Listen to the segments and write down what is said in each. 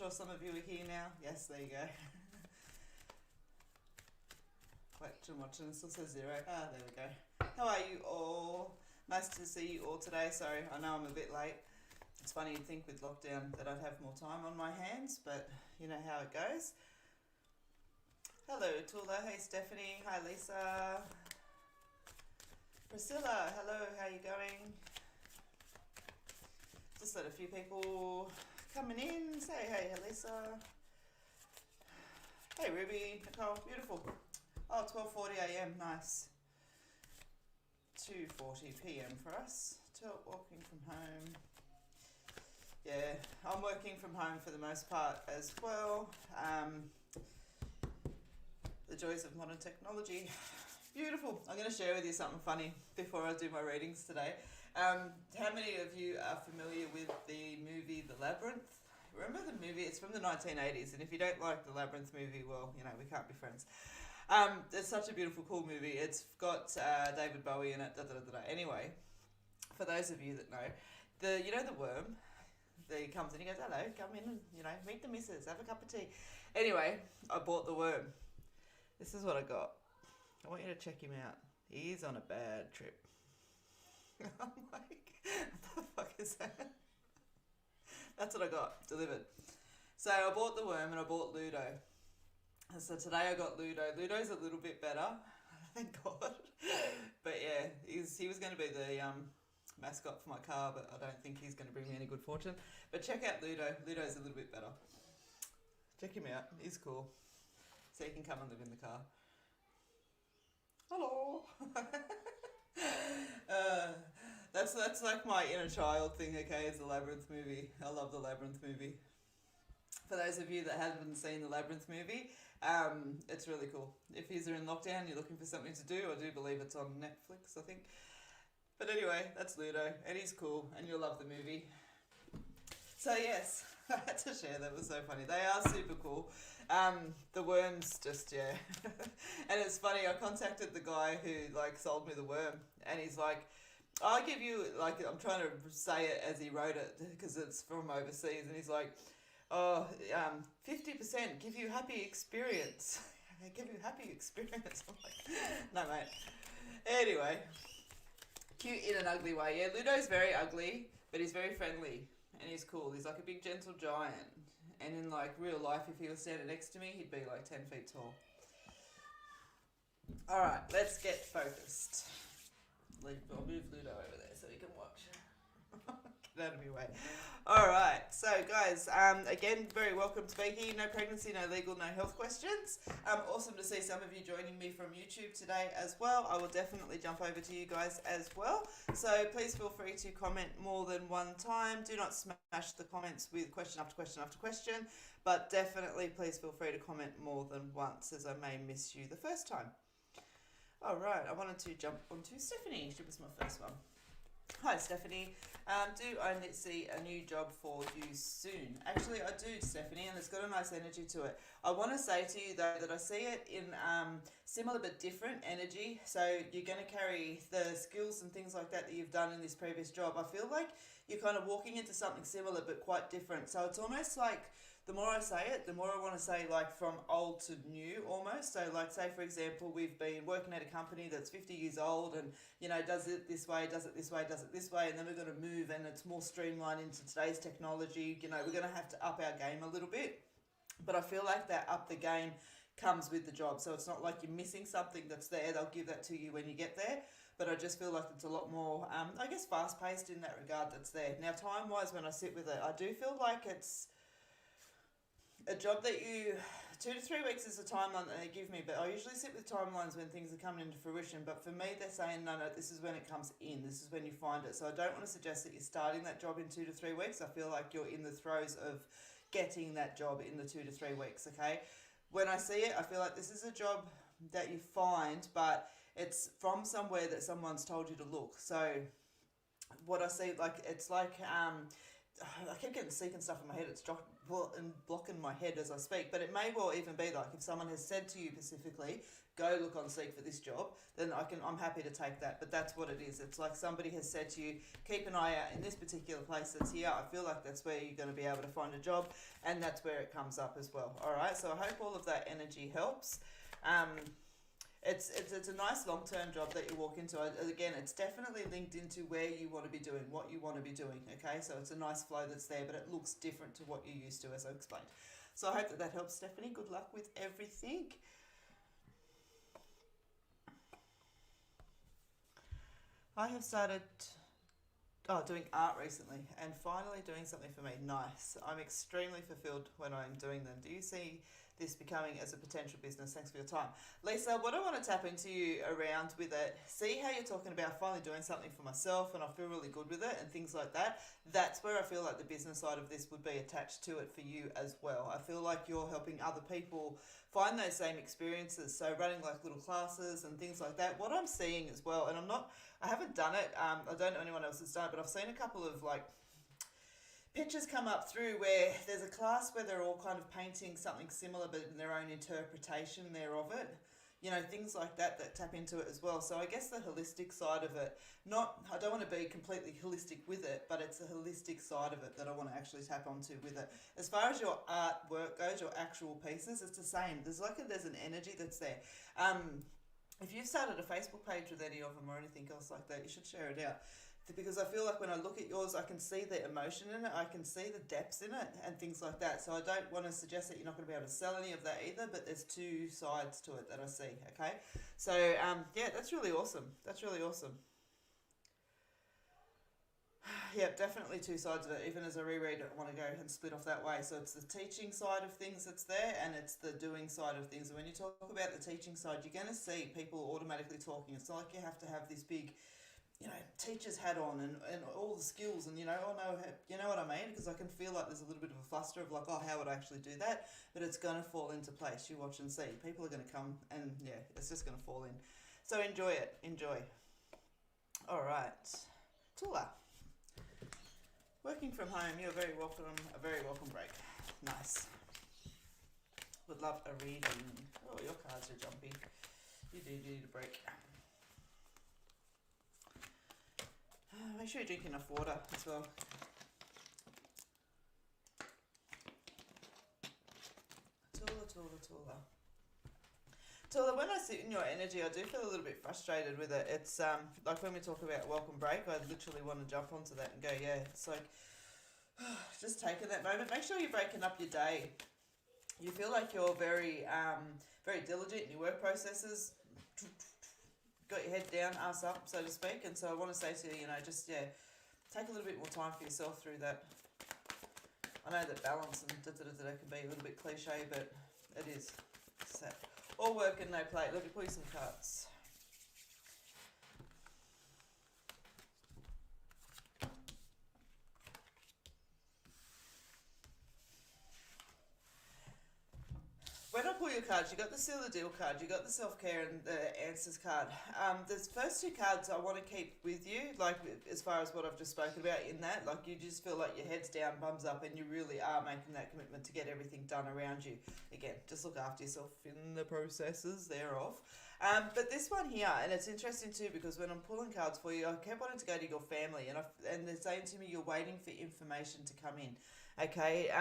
sure some of you are here now. Yes, there you go. Watching, it still says 0. Ah, there we go. How are you all? Nice to see you all today. Sorry, I know I'm a bit late. It's funny, you'd think with lockdown that I'd have more time on my hands, but you know how it goes. Hello, Tula. Hey, Stephanie. Hi, Lisa. Priscilla, hello. How you going? Just let a few people coming in. Say hey, Lisa. Hey, Ruby. Nicole. Beautiful. Oh, 12:40 a.m. Nice. 2:40 p.m. for us. Till walking from home. Yeah, I'm working from home for the most part as well. The joys of modern technology. Beautiful. I'm going to share with you something funny before I do my readings today. How many of you are familiar with the movie The Labyrinth? Remember the movie? It's from the 1980s, and if you don't like the Labyrinth movie, well, you know, we can't be friends. It's such a beautiful, cool movie. It's got David Bowie in it. Anyway, for those of you that know, the worm, he comes in, he goes, hello, come in and, you know, meet the missus, have a cup of tea. Anyway, I bought the worm. This is what I got. I want you to check him out. He's on a bad trip. I'm like, what the fuck is that? That's what I got delivered. So I bought the worm and I bought Ludo. And so today I got Ludo. Ludo's a little bit better, thank God. But yeah, he was going to be the mascot for my car, but I don't think he's going to bring me any good fortune. But check out Ludo. Ludo's a little bit better. Check him out. He's cool. So you can come and live in the car. Hello. That's like my inner child thing, okay, is the Labyrinth movie. I love the Labyrinth movie. For those of you that haven't seen the Labyrinth movie, it's really cool. If you're in lockdown, you're looking for something to do, I do believe it's on Netflix, I think. But anyway, that's Ludo, and he's cool, and you'll love the movie. So yes, I had to share, that was so funny. They are super cool. The worms just, yeah. And it's funny, I contacted the guy who like sold me the worm, and he's like, I'll give you, like, I'm trying to say it as he wrote it, because it's from overseas, and he's like, 50% give you happy experience. Give you happy experience. I'm like, no mate. Anyway, cute in an ugly way. Yeah, Ludo's very ugly, but he's very friendly. And he's cool. He's like a big gentle giant. And in like real life, if he was standing next to me, he'd be like 10 feet tall. Alright, let's get focused. I'll move Ludo over there so he can watch. Get out of my way. Alright, so guys, again, very welcome to be here. No pregnancy, no legal, no health questions. Awesome to see some of you joining me from YouTube today as well. I will definitely jump over to you guys as well. So please feel free to comment more than one time. Do not smash the comments with question after question after question, but definitely please feel free to comment more than once, as I may miss you the first time. Alright, I wanted to jump onto Stephanie. She was my first one. Hi Stephanie, do I see a new job for you soon? Actually I do, Stephanie, and it's got a nice energy to it. I want to say to you though that I see it in similar but different energy. So you're going to carry the skills and things like that you've done in this previous job. I feel like you're kind of walking into something similar but quite different. So it's almost like, the more I say it, the more I want to say like from old to new almost. So like say for example, we've been working at a company that's 50 years old and, you know, does it this way, does it this way, does it this way, and then we're going to move and it's more streamlined into today's technology. You know, we're going to have to up our game a little bit. But I feel like that up the game comes with the job. So it's not like you're missing something that's there. They'll give that to you when you get there. But I just feel like it's a lot more, I guess, fast-paced in that regard that's there. Now, time-wise, when I sit with it, I do feel like it's a job that 2 to 3 weeks is the timeline that they give me, but I usually sit with timelines when things are coming into fruition. But for me, they're saying, no, this is when it comes in. This is when you find it. So I don't want to suggest that you're starting that job in 2 to 3 weeks. I feel like you're in the throes of getting that job in the 2 to 3 weeks, okay? When I see it, I feel like this is a job that you find, but it's from somewhere that someone's told you to look. So what I see, like, it's like I keep getting seek and stuff in my head. It's blocking my head as I speak. But it may well even be like if someone has said to you specifically, "Go look on Seek for this job," then I'm happy to take that. But that's what it is. It's like somebody has said to you, "Keep an eye out in this particular place that's here." I feel like that's where you're going to be able to find a job, and that's where it comes up as well. All right. So I hope all of that energy helps. It's a nice long-term job that you walk into. Again, it's definitely linked into where you want to be doing, what you want to be doing, okay? So it's a nice flow that's there, but it looks different to what you're used to, as I explained. So I hope that helps, Stephanie. Good luck with everything. I have started doing art recently and finally doing something for me. Nice. I'm extremely fulfilled when I'm doing them. Do you see this becoming as a potential business? Thanks for your time. Lisa, what I want to tap into you around with it, see how you're talking about finally doing something for myself and I feel really good with it and things like that. That's where I feel like the business side of this would be attached to it for you as well. I feel like you're helping other people find those same experiences. So running like little classes and things like that. What I'm seeing as well, and I haven't done it, I don't know anyone else has done it, but I've seen a couple of like pictures come up through where there's a class where they're all kind of painting something similar but in their own interpretation there of it. You know, things like that tap into it as well. So I guess the holistic side of it, I don't want to be completely holistic with it, but it's the holistic side of it that I want to actually tap onto with it. As far as your artwork goes, your actual pieces, it's the same. There's an energy that's there. If you've started a Facebook page with any of them or anything else like that, you should share it out. Because I feel like when I look at yours, I can see the emotion in it, I can see the depths in it and things like that. So I don't want to suggest that you're not going to be able to sell any of that either, but there's two sides to it that I see, okay? So, yeah, that's really awesome. That's really awesome. Yeah, definitely two sides of it. Even as I reread it, I want to go and split off that way. So it's the teaching side of things that's there and it's the doing side of things. And when you talk about the teaching side, you're going to see people automatically talking. It's not like you have to have this big teacher's hat on and all the skills and, oh no, you know what I mean? Because I can feel like there's a little bit of a fluster of like, oh, how would I actually do that? But it's going to fall into place. You watch and see. People are going to come and, yeah, it's just going to fall in. So enjoy it. Enjoy. All right. Tula. Working from home, you're very welcome. A very welcome break. Nice. Would love a reading. Oh, your cards are jumpy. You do need a break. Make sure you drink enough water as well. Tula, when I sit in your energy, I do feel a little bit frustrated with it. It's like when we talk about welcome break, I literally want to jump onto that and go, yeah, it's like, just taking that moment. Make sure you're breaking up your day. You feel like you're very, very diligent in your work processes. Got your head down, ass up, so to speak. And so I want to say to you, take a little bit more time for yourself through that. I know that balance and can be a little bit cliche, but it is. So, all work and no play. Let me pull you some cards. When I pull your cards, you got the Seal the Deal card, you got the Self-Care and the Answers card. The first two cards I want to keep with you, like as far as what I've just spoken about in that, like you just feel like your head's down, bums up, and you really are making that commitment to get everything done around you. Again, just look after yourself in the processes thereof. But this one here, and it's interesting too, because when I'm pulling cards for you, I kept wanting to go to your family, and they're saying to me, you're waiting for information to come in. Okay,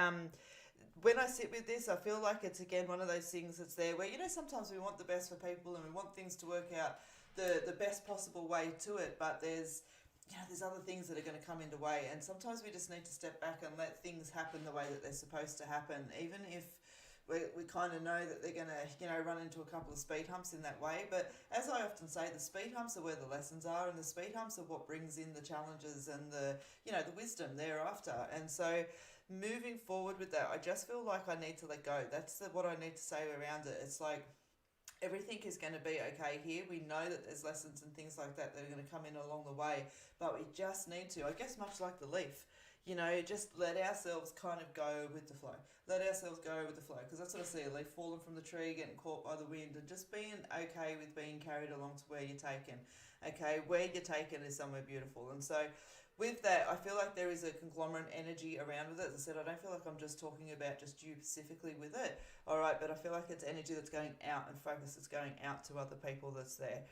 when I sit with this, I feel like it's, again, one of those things that's there where, sometimes we want the best for people and we want things to work out the best possible way to it, but there's other things that are going to come into way, and sometimes we just need to step back and let things happen the way that they're supposed to happen, even if we kind of know that they're going to, run into a couple of speed humps in that way. But as I often say, the speed humps are where the lessons are, and the speed humps are what brings in the challenges and the wisdom thereafter. And so moving forward with that, I just feel like I need to let go. That's what I need to say around it. It's like, everything is going to be okay here. We know that there's lessons and things like that that are going to come in along the way, but we just need to, I guess, much like the leaf, you know, just let ourselves kind of go with the flow. Let ourselves go with the flow, because that's what I see, a leaf falling from the tree, getting caught by the wind, and just being okay with being carried along to where you're taken. Okay, where you're taken is somewhere beautiful. And so with that, I feel like there is a conglomerate energy around with it. As I said, I don't feel like I'm just talking about just you specifically with it, all right, but I feel like it's energy that's going out and focus that's going out to other people that's there.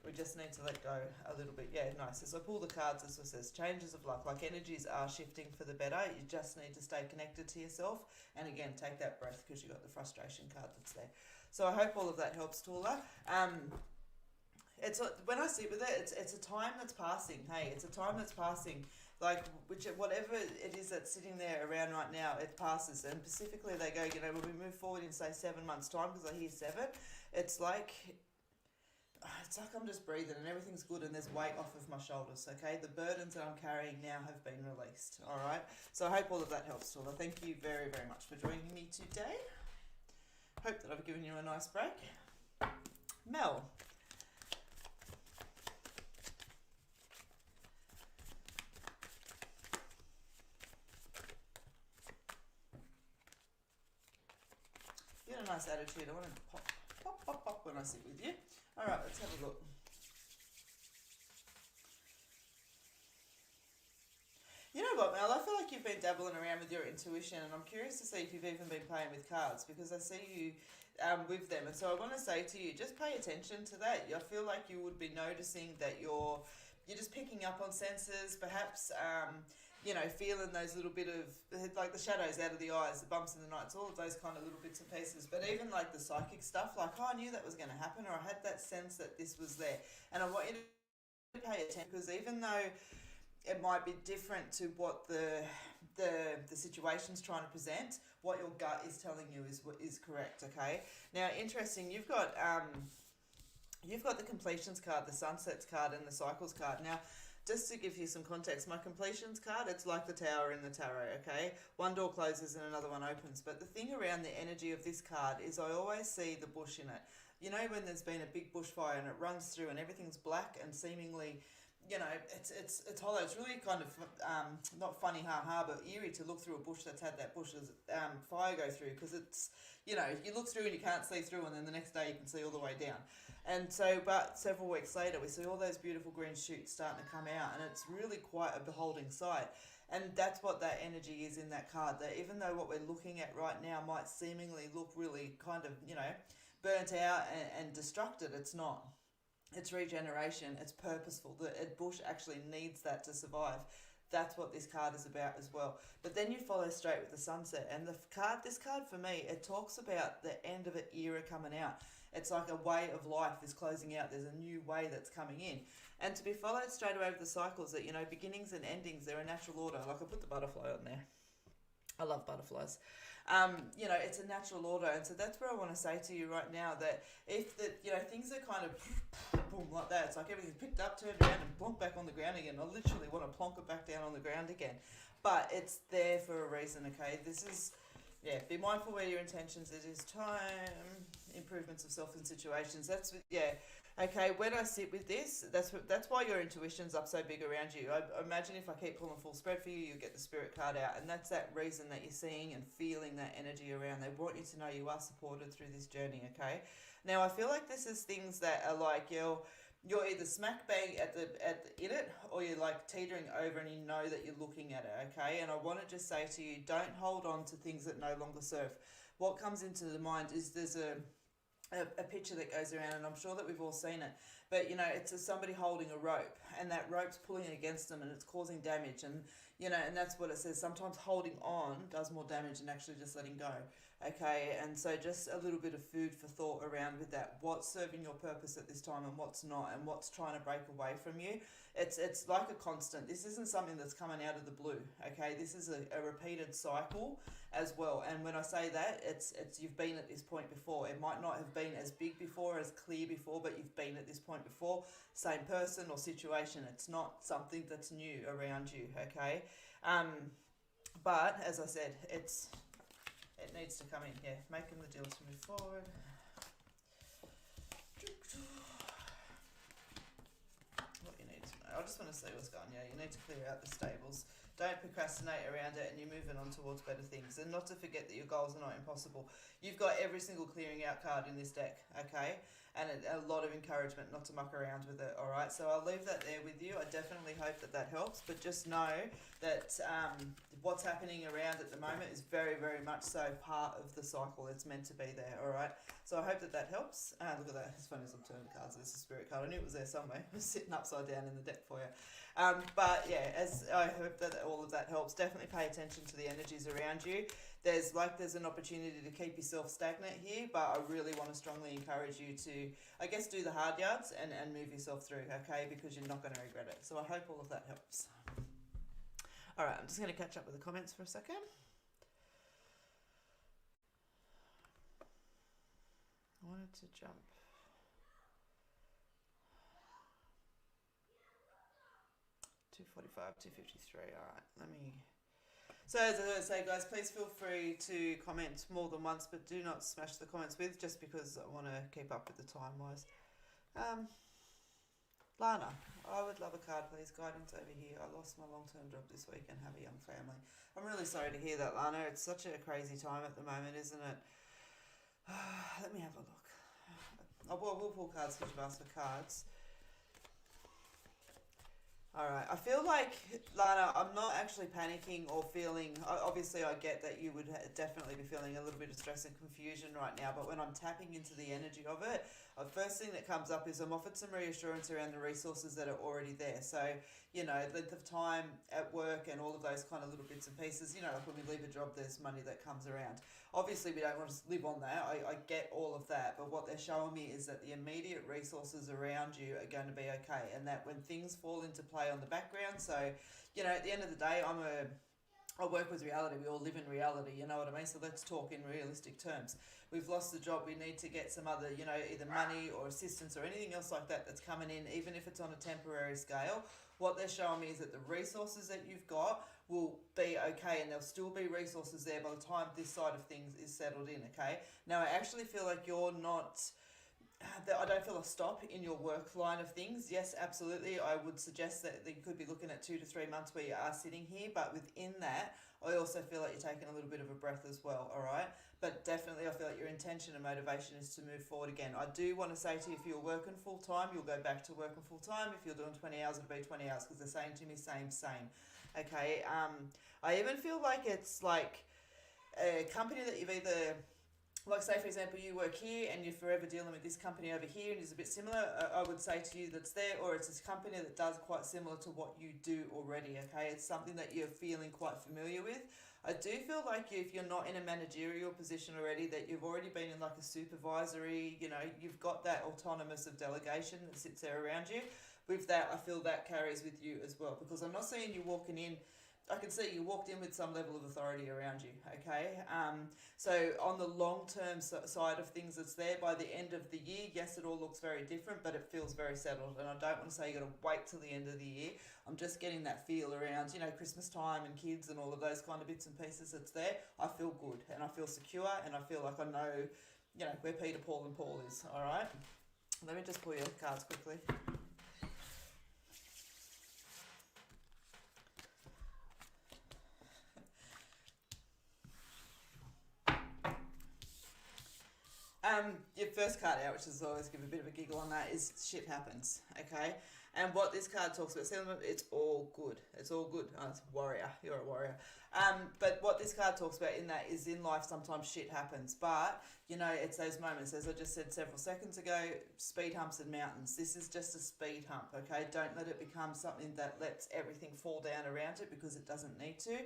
We just need to let go a little bit. Yeah, nice. As I pull the cards, as it says, changes of luck. Like energies are shifting for the better. You just need to stay connected to yourself. And again, take that breath, because you got the frustration card that's there. So I hope all of that helps, Tula. It's when I sit with it, it's a time that's passing. Hey, it's a time that's passing. Like whatever it is that's sitting there around right now, it passes. And specifically, they go, you know, when we move forward in say 7 months' time, because I hear 7, it's like I'm just breathing and everything's good and there's weight off of my shoulders, okay? The burdens that I'm carrying now have been released, all right? So I hope all of that helps, Tula. Thank you very, very much for joining me today. Hope that I've given you a nice break. Mel. You got a nice attitude. I want to pop, pop, pop, pop when I sit with you. All right, let's have a look. You know what, Mel? I feel like you've been dabbling around with your intuition, and I'm curious to see if you've even been playing with cards, because I see you with them. And so I want to say to you, just pay attention to that. I feel like you would be noticing that you're just picking up on senses, perhaps, you know, feeling those little bit of, like the shadows out of the eyes, the bumps in the nights, all of those kind of little bits and pieces. But even like the psychic stuff, like, oh, I knew that was going to happen, or I had that sense that this was there. And I want you to pay attention, because even though it might be different to what the situation's trying to present, what your gut is telling you is correct, okay? Now, interesting, you've got the completions card, the sunsets card, and the cycles card. Now, just to give you some context, my completions card, it's like the tower in the tarot, okay? One door closes and another one opens. But the thing around the energy of this card is I always see the bush in it. You know, when there's been a big bushfire and it runs through and everything's black and seemingly, you know, it's hollow. It's really kind of not funny, but eerie to look through a bush that's had that bush's fire go through, because it's, you know, you look through and you can't see through, and then the next day you can see all the way down. And so, but several weeks later, we see all those beautiful green shoots starting to come out, and it's really quite a beholding sight. And that's what that energy is in that card. That even though what we're looking at right now might seemingly look really kind of, you know, burnt out and destructed, it's not. It's regeneration. It's purposeful. The bush actually needs that to survive. That's what this card is about as well. But then you follow straight with the sunset. And this card for me, it talks about the end of an era coming out. It's like a way of life is closing out. There's a new way that's coming in. And to be followed straight away with the cycles that, you know, beginnings and endings, they're a natural order. Like I put the butterfly on there. I love butterflies. You know, it's a natural order. And so that's where I want to say to you right now that if you know, things are kind of boom like that, it's like everything's picked up, turned around and plonk back on the ground again. I literally want to plonk it back down on the ground again. But it's there for a reason, okay? This is, yeah, be mindful where your intentions. It is time, improvements of self and situations. That's, yeah. Okay, when I sit with this, that's why your intuition's up so big around you. I imagine if I keep pulling full spread for you, you get the spirit card out, and that's that reason that you're seeing and feeling that energy around. They want you to know you are supported through this journey, okay? Now, I feel like this is things that are like you're either smack bang in it, or you're like teetering over and you know that you're looking at it, okay? And I want to just say to you, don't hold on to things that no longer serve. What comes into the mind is there's a picture that goes around, and I'm sure that we've all seen it, but you know, it's somebody holding a rope, and that rope's pulling against them and it's causing damage, and you know, and that's what it says. Sometimes holding on does more damage than actually just letting go, okay? And so just a little bit of food for thought around with that. What's serving your purpose at this time and what's not, and what's trying to break away from you. It's like a constant. This isn't something that's coming out of the blue, okay? This is a repeated cycle as well. And when I say that, it's you've been at this point before. It might not have been as big before, as clear before, but you've been at this point before. Same person or situation. It's not something that's new around you, okay? But as I said, it needs to come in. Yeah, making the deals to move forward. What you need to know. I just want to see what's going on. Yeah, you need to clear out the stables Don't procrastinate around it, and you're moving on towards better things. And not to forget that your goals are not impossible. You've got every single clearing out card in this deck, okay? And a lot of encouragement not to muck around with it, all right? So I'll leave that there with you. I definitely hope that that helps, but just know that what's happening around at the moment is very, very much so part of the cycle. It's meant to be there, all right? So I hope that that helps. Look at that. It's funny as I'm turning the cards. There's a spirit card. I knew it was there somewhere. It was sitting upside down in the deck for you. But yeah, as I hope that all of that helps. Definitely pay attention to the energies around you. There's an opportunity to keep yourself stagnant here, but I really want to strongly encourage you to, I guess, do the hard yards and move yourself through, okay? Because you're not going to regret it. So I hope all of that helps. All right, I'm just going to catch up with the comments for a second. I wanted to jump. $245, $253. All right, let me. So as I say, guys, please feel free to comment more than once, but do not smash the comments with, just because I want to keep up with the time-wise. Lana, I would love a card, please. Guidance over here. I lost my long-term job this week and have a young family. I'm really sorry to hear that, Lana. It's such a crazy time at the moment, isn't it? Let me have a look. Well, we'll pull cards because you've asked for cards. Alright, I feel like, Lana, I'm not actually panicking or feeling, obviously I get that you would definitely be feeling a little bit of stress and confusion right now, but when I'm tapping into the energy of it, the first thing that comes up is I'm offered some reassurance around the resources that are already there. So, you know, length of time at work and all of those kind of little bits and pieces, you know, like when we leave a job, there's money that comes around. Obviously, we don't want to live on that. I get all of that. But what they're showing me is that the immediate resources around you are going to be okay. And that when things fall into play on the background, so, you know, at the end of the day, I work with reality. We all live in reality, you know what I mean? So let's talk in realistic terms. We've lost the job. We need to get some other, you know, either money or assistance or anything else like that that's coming in, even if it's on a temporary scale. What they're showing me is that the resources that you've got will be okay, and there'll still be resources there by the time this side of things is settled in, okay? Now, I actually feel like you're not... I don't feel a stop in your work line of things. Yes, absolutely. I would suggest that you could be looking at 2 to 3 months where you are sitting here, but within that, I also feel like you're taking a little bit of a breath as well, all right? But definitely I feel like your intention and motivation is to move forward again. I do want to say to you, if you're working full-time, you'll go back to working full-time. If you're doing 20 hours, it'll be 20 hours, because they're saying to me same. Okay, I even feel like it's like a company that you've either... Like, say, for example, you work here and you're forever dealing with this company over here and it's a bit similar, I would say to you that's there, or it's a company that does quite similar to what you do already, okay? It's something that you're feeling quite familiar with. I do feel like if you're not in a managerial position already, that you've already been in like a supervisory, you know, you've got that autonomous of delegation that sits there around you. With that, I feel that carries with you as well, because I'm not seeing you walking in... I can see you walked in with some level of authority around you, okay? So on the long-term side of things that's there, by the end of the year, yes, it all looks very different, but it feels very settled. And I don't want to say you got to wait till the end of the year. I'm just getting that feel around, you know, Christmas time and kids and all of those kind of bits and pieces that's there. I feel good and I feel secure and I feel like I know, you know, where Peter, Paul and Paul is, all right? Let me just pull your cards quickly. Your first card out, which is always give a bit of a giggle on that, is shit happens, okay? And what this card talks about, it's all good. It's all good. Oh, it's a warrior. You're a warrior. But what this card talks about in that is in life sometimes shit happens. But, you know, it's those moments, as I just said several seconds ago, speed humps and mountains. This is just a speed hump, okay? Don't let it become something that lets everything fall down around it, because it doesn't need to.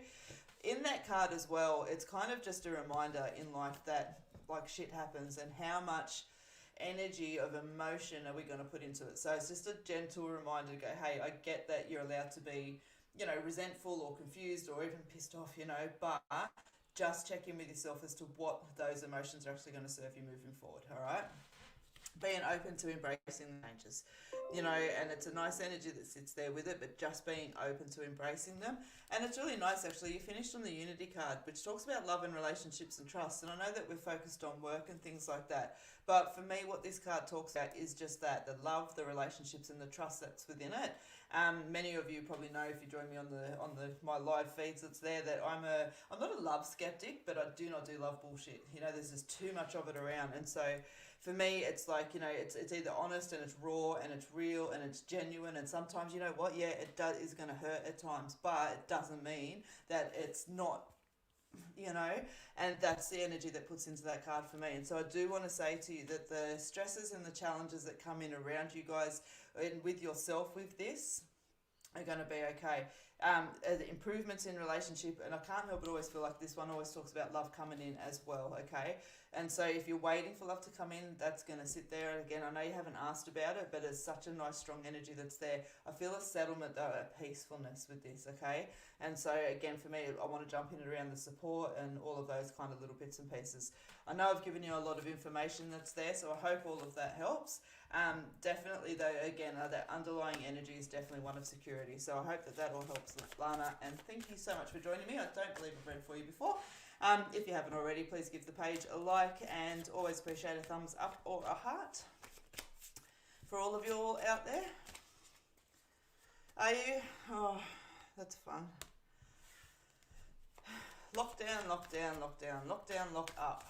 In that card as well, it's kind of just a reminder in life that, like, shit happens, and how much energy of emotion are we going to put into it. So it's just a gentle reminder to go, hey, I get that you're allowed to be, you know, resentful or confused or even pissed off, you know, but just check in with yourself as to what those emotions are actually going to serve you moving forward, all right? Being open to embracing the changes. you know, and it's a nice energy that sits there with it, but just being open to embracing them. And it's really nice, actually. You finished on the Unity card, which talks about love and relationships and trust. And I know that we're focused on work and things like that, but for me, what this card talks about is just that, the love, the relationships, and the trust that's within it. Many of you probably know, if you join me on the my live feeds, it's there that I'm not a love skeptic, but I do not do love bullshit. You know, there's just too much of it around, and so for me, it's like, you know, it's either honest and it's raw and it's real and it's genuine, and sometimes, you know what, yeah, is going to hurt at times, but it doesn't mean that it's not, you know, and that's the energy that puts into that card for me. And so I do want to say to you that the stresses and the challenges that come in around you guys and with yourself with this are going to be okay. The improvements in relationship, and I can't help but always feel like this one always talks about love coming in as well, okay? And so if you're waiting for love to come in, that's going to sit there. Again, I know you haven't asked about it, but it's such a nice strong energy that's there. I feel a settlement though, a peacefulness with this, okay? And so again, for me, I want to jump in around the support and all of those kind of little bits and pieces. I know I've given you a lot of information that's there, so I hope all of that helps. Definitely though, again, that underlying energy is definitely one of security. So I hope that that all helps, Lana, and thank you so much for joining me. I don't believe I've read for you before. If you haven't already, please give the page a like, and always appreciate a thumbs up or a heart for all of you all out there. Are you? Oh, that's fun. Lockdown, lockdown, lockdown, lockdown, lock up.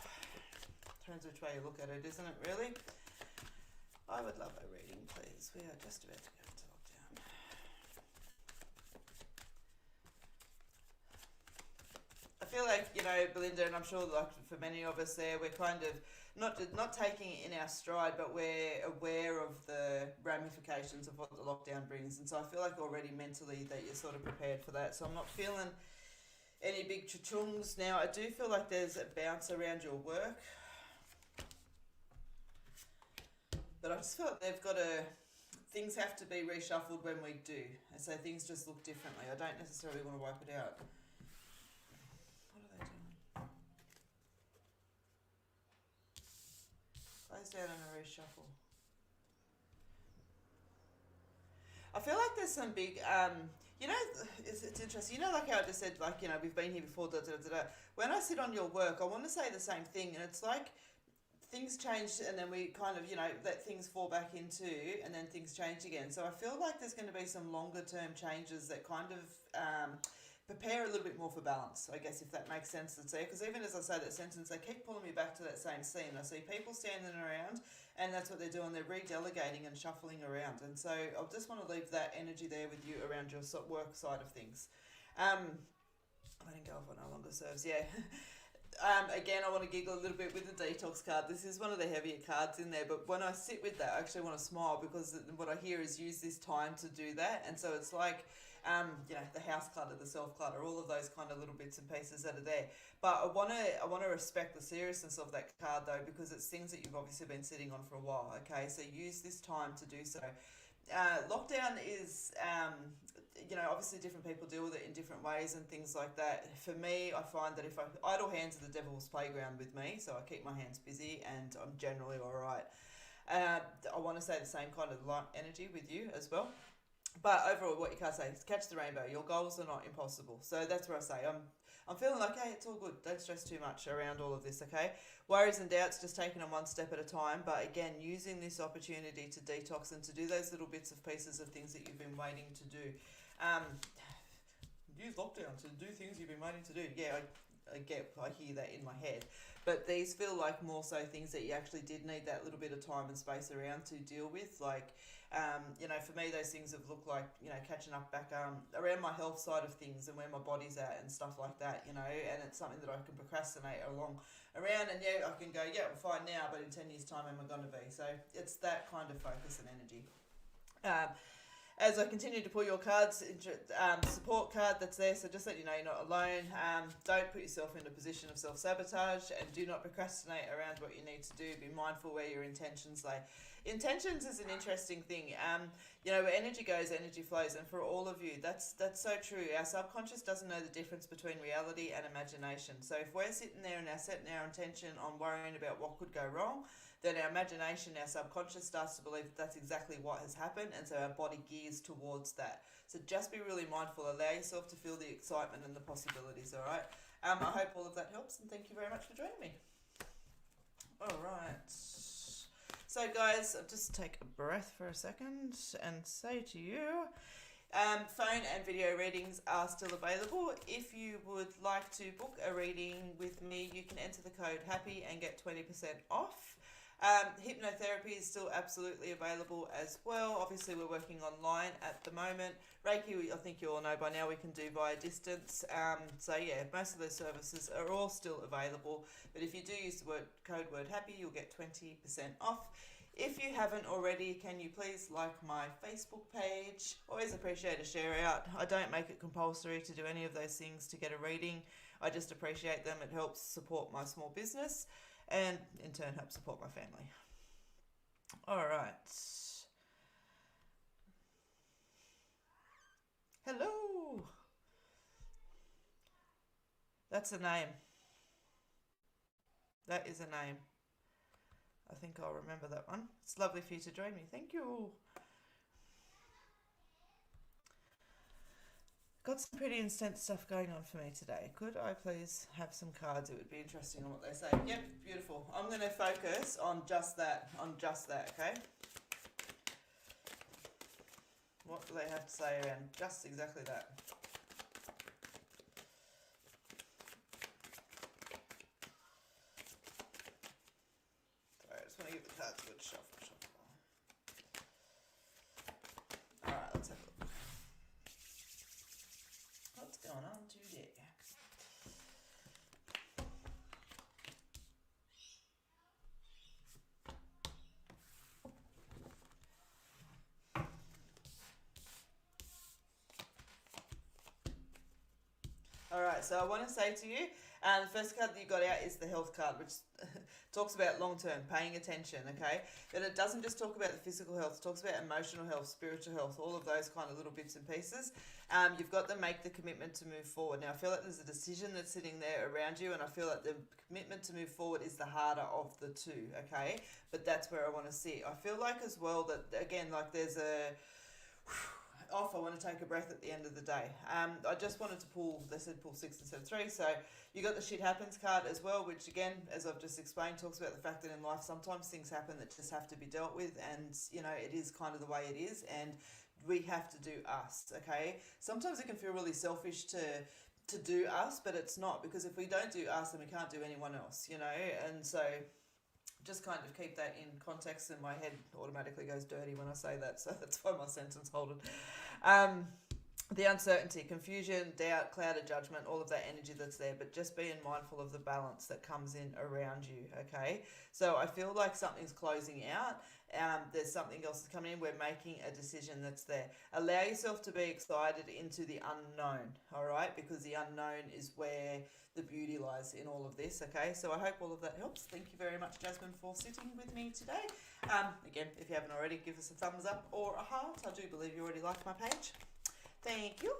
Depends which way you look at it, isn't it, really? I would love a reading, please. We are just about to go into lockdown. I feel like, you know, Belinda, and I'm sure like for many of us there, we're kind of not taking it in our stride, but we're aware of the ramifications of what the lockdown brings. And so I feel like already mentally that you're sort of prepared for that. So I'm not feeling any big cha-chungs. Now, I do feel like there's a bounce around your work. But I just feel like things have to be reshuffled when we do. And so things just look differently. I don't necessarily want to wipe it out. What are they doing? Close down and a reshuffle. I feel like there's some big, you know, it's interesting. You know, like how I just said, like, you know, we've been here before, da, da, da, da. When I sit on your work, I want to say the same thing. And it's like, things change, and then we kind of, you know, let things fall back into, and then things change again. So I feel like there's going to be some longer term changes that kind of prepare a little bit more for balance, I guess, if that makes sense to say. Because even as I say that sentence, they keep pulling me back to that same scene. I see people standing around, and that's what they're doing. They're redelegating and shuffling around. And so I just want to leave that energy there with you around your work side of things. Letting go of what no longer serves, yeah. Again, I want to giggle a little bit with the detox card. This is one of the heavier cards in there, but when I sit with that, I actually want to smile, because what I hear is use this time to do that. And so it's like, you know, the house clutter, the self clutter, all of those kind of little bits and pieces that are there. But I want to respect the seriousness of that card though, because it's things that you've obviously been sitting on for a while. Okay, so use this time to do so. Lockdown is, you know, obviously different people deal with it in different ways and things like that. For me, I find that if idle hands are the devil's playground with me, so I keep my hands busy and I'm generally all right. I want to say the same kind of energy with you as well. But overall, what you can't say is catch the rainbow. Your goals are not impossible. So that's where I say I'm feeling like, hey, it's all good. Don't stress too much around all of this, okay? Worries and doubts, just taking them one step at a time. But again, using this opportunity to detox and to do those little bits of pieces of things that you've been waiting to do. Use lockdown to do things you've been waiting to do. Yeah, I hear that in my head. But these feel like more so things that you actually did need that little bit of time and space around to deal with. Like, you know, for me, those things have looked like, you know, catching up back around my health side of things and where my body's at and stuff like that, you know, and it's something that I can procrastinate along around, and yeah, I can go, yeah, I'm fine now, but in 10 years' time, am I going to be? So it's that kind of focus and energy. As I continue to pull your cards, support card that's there, so just let you know you're not alone. Don't put yourself in a position of self-sabotage, and do not procrastinate around what you need to do. Be mindful where your intentions lay. Intentions is an interesting thing. You know, where energy goes, energy flows, and for all of you, that's so true. Our subconscious doesn't know the difference between reality and imagination. So if we're sitting there and setting our intention on worrying about what could go wrong, then our imagination, our subconscious starts to believe that that's exactly what has happened, and so our body gears towards that. So just be really mindful. Allow yourself to feel the excitement and the possibilities, all right? I hope all of that helps, and thank you very much for joining me. All right. So guys, I'll just take a breath for a second and say to you, phone and video readings are still available. If you would like to book a reading with me, you can enter the code HAPPY and get 20% off. Hypnotherapy is still absolutely available as well. Obviously, we're working online at the moment. Reiki, I think you all know by now, we can do via distance. So yeah, most of those services are all still available. But if you do use the code word HAPPY, you'll get 20% off. If you haven't already, can you please like my Facebook page? Always appreciate a share out. I don't make it compulsory to do any of those things to get a reading. I just appreciate them. It helps support my small business and in turn help support my family. All right. Hello. That's a name. That is a name. I think I'll remember that one. It's lovely for you to join me. Thank you. Got some pretty intense stuff going on for me today. Could I please have some cards? It would be interesting on what they say. Yep, beautiful. I'm going to focus on just that, okay? What do they have to say around just exactly that? Sorry, I just want to give the cards a good shuffle. Alright, let's have a look. What's going on today? Alright, so I want to say to you, the first card that you got out is the health card, which talks about long-term, paying attention, okay? But it doesn't just talk about the physical health, it talks about emotional health, spiritual health, all of those kind of little bits and pieces. You've got to make the commitment to move forward. Now, I feel like there's a decision that's sitting there around you, and I feel like the commitment to move forward is the harder of the two, okay? But that's where I want to sit. I feel like as well that, again, like there's a... I want to take a breath at the end of the day. I just wanted to pull, they said pull 6 instead of 3, so you got the shit happens card as well, which again, as I've just explained, talks about the fact that in life sometimes things happen that just have to be dealt with, and you know, it is kind of the way it is, and we have to do us, okay? Sometimes it can feel really selfish to do us, but it's not, because if we don't do us, then we can't do anyone else, you know, and so just kind of keep that in context, and my head automatically goes dirty when I say that, so that's why my sentence holded. The uncertainty, confusion, doubt, clouded judgment, all of that energy that's there, but just being mindful of the balance that comes in around you, okay? So I feel like something's closing out. There's something else that's coming in. We're making a decision that's there. Allow yourself to be excited into the unknown, all right? Because the unknown is where the beauty lies in all of this, okay? So I hope all of that helps. Thank you very much, Jasmine, for sitting with me today. Again, if you haven't already, give us a thumbs up or a heart. I do believe you already liked my page. Thank you.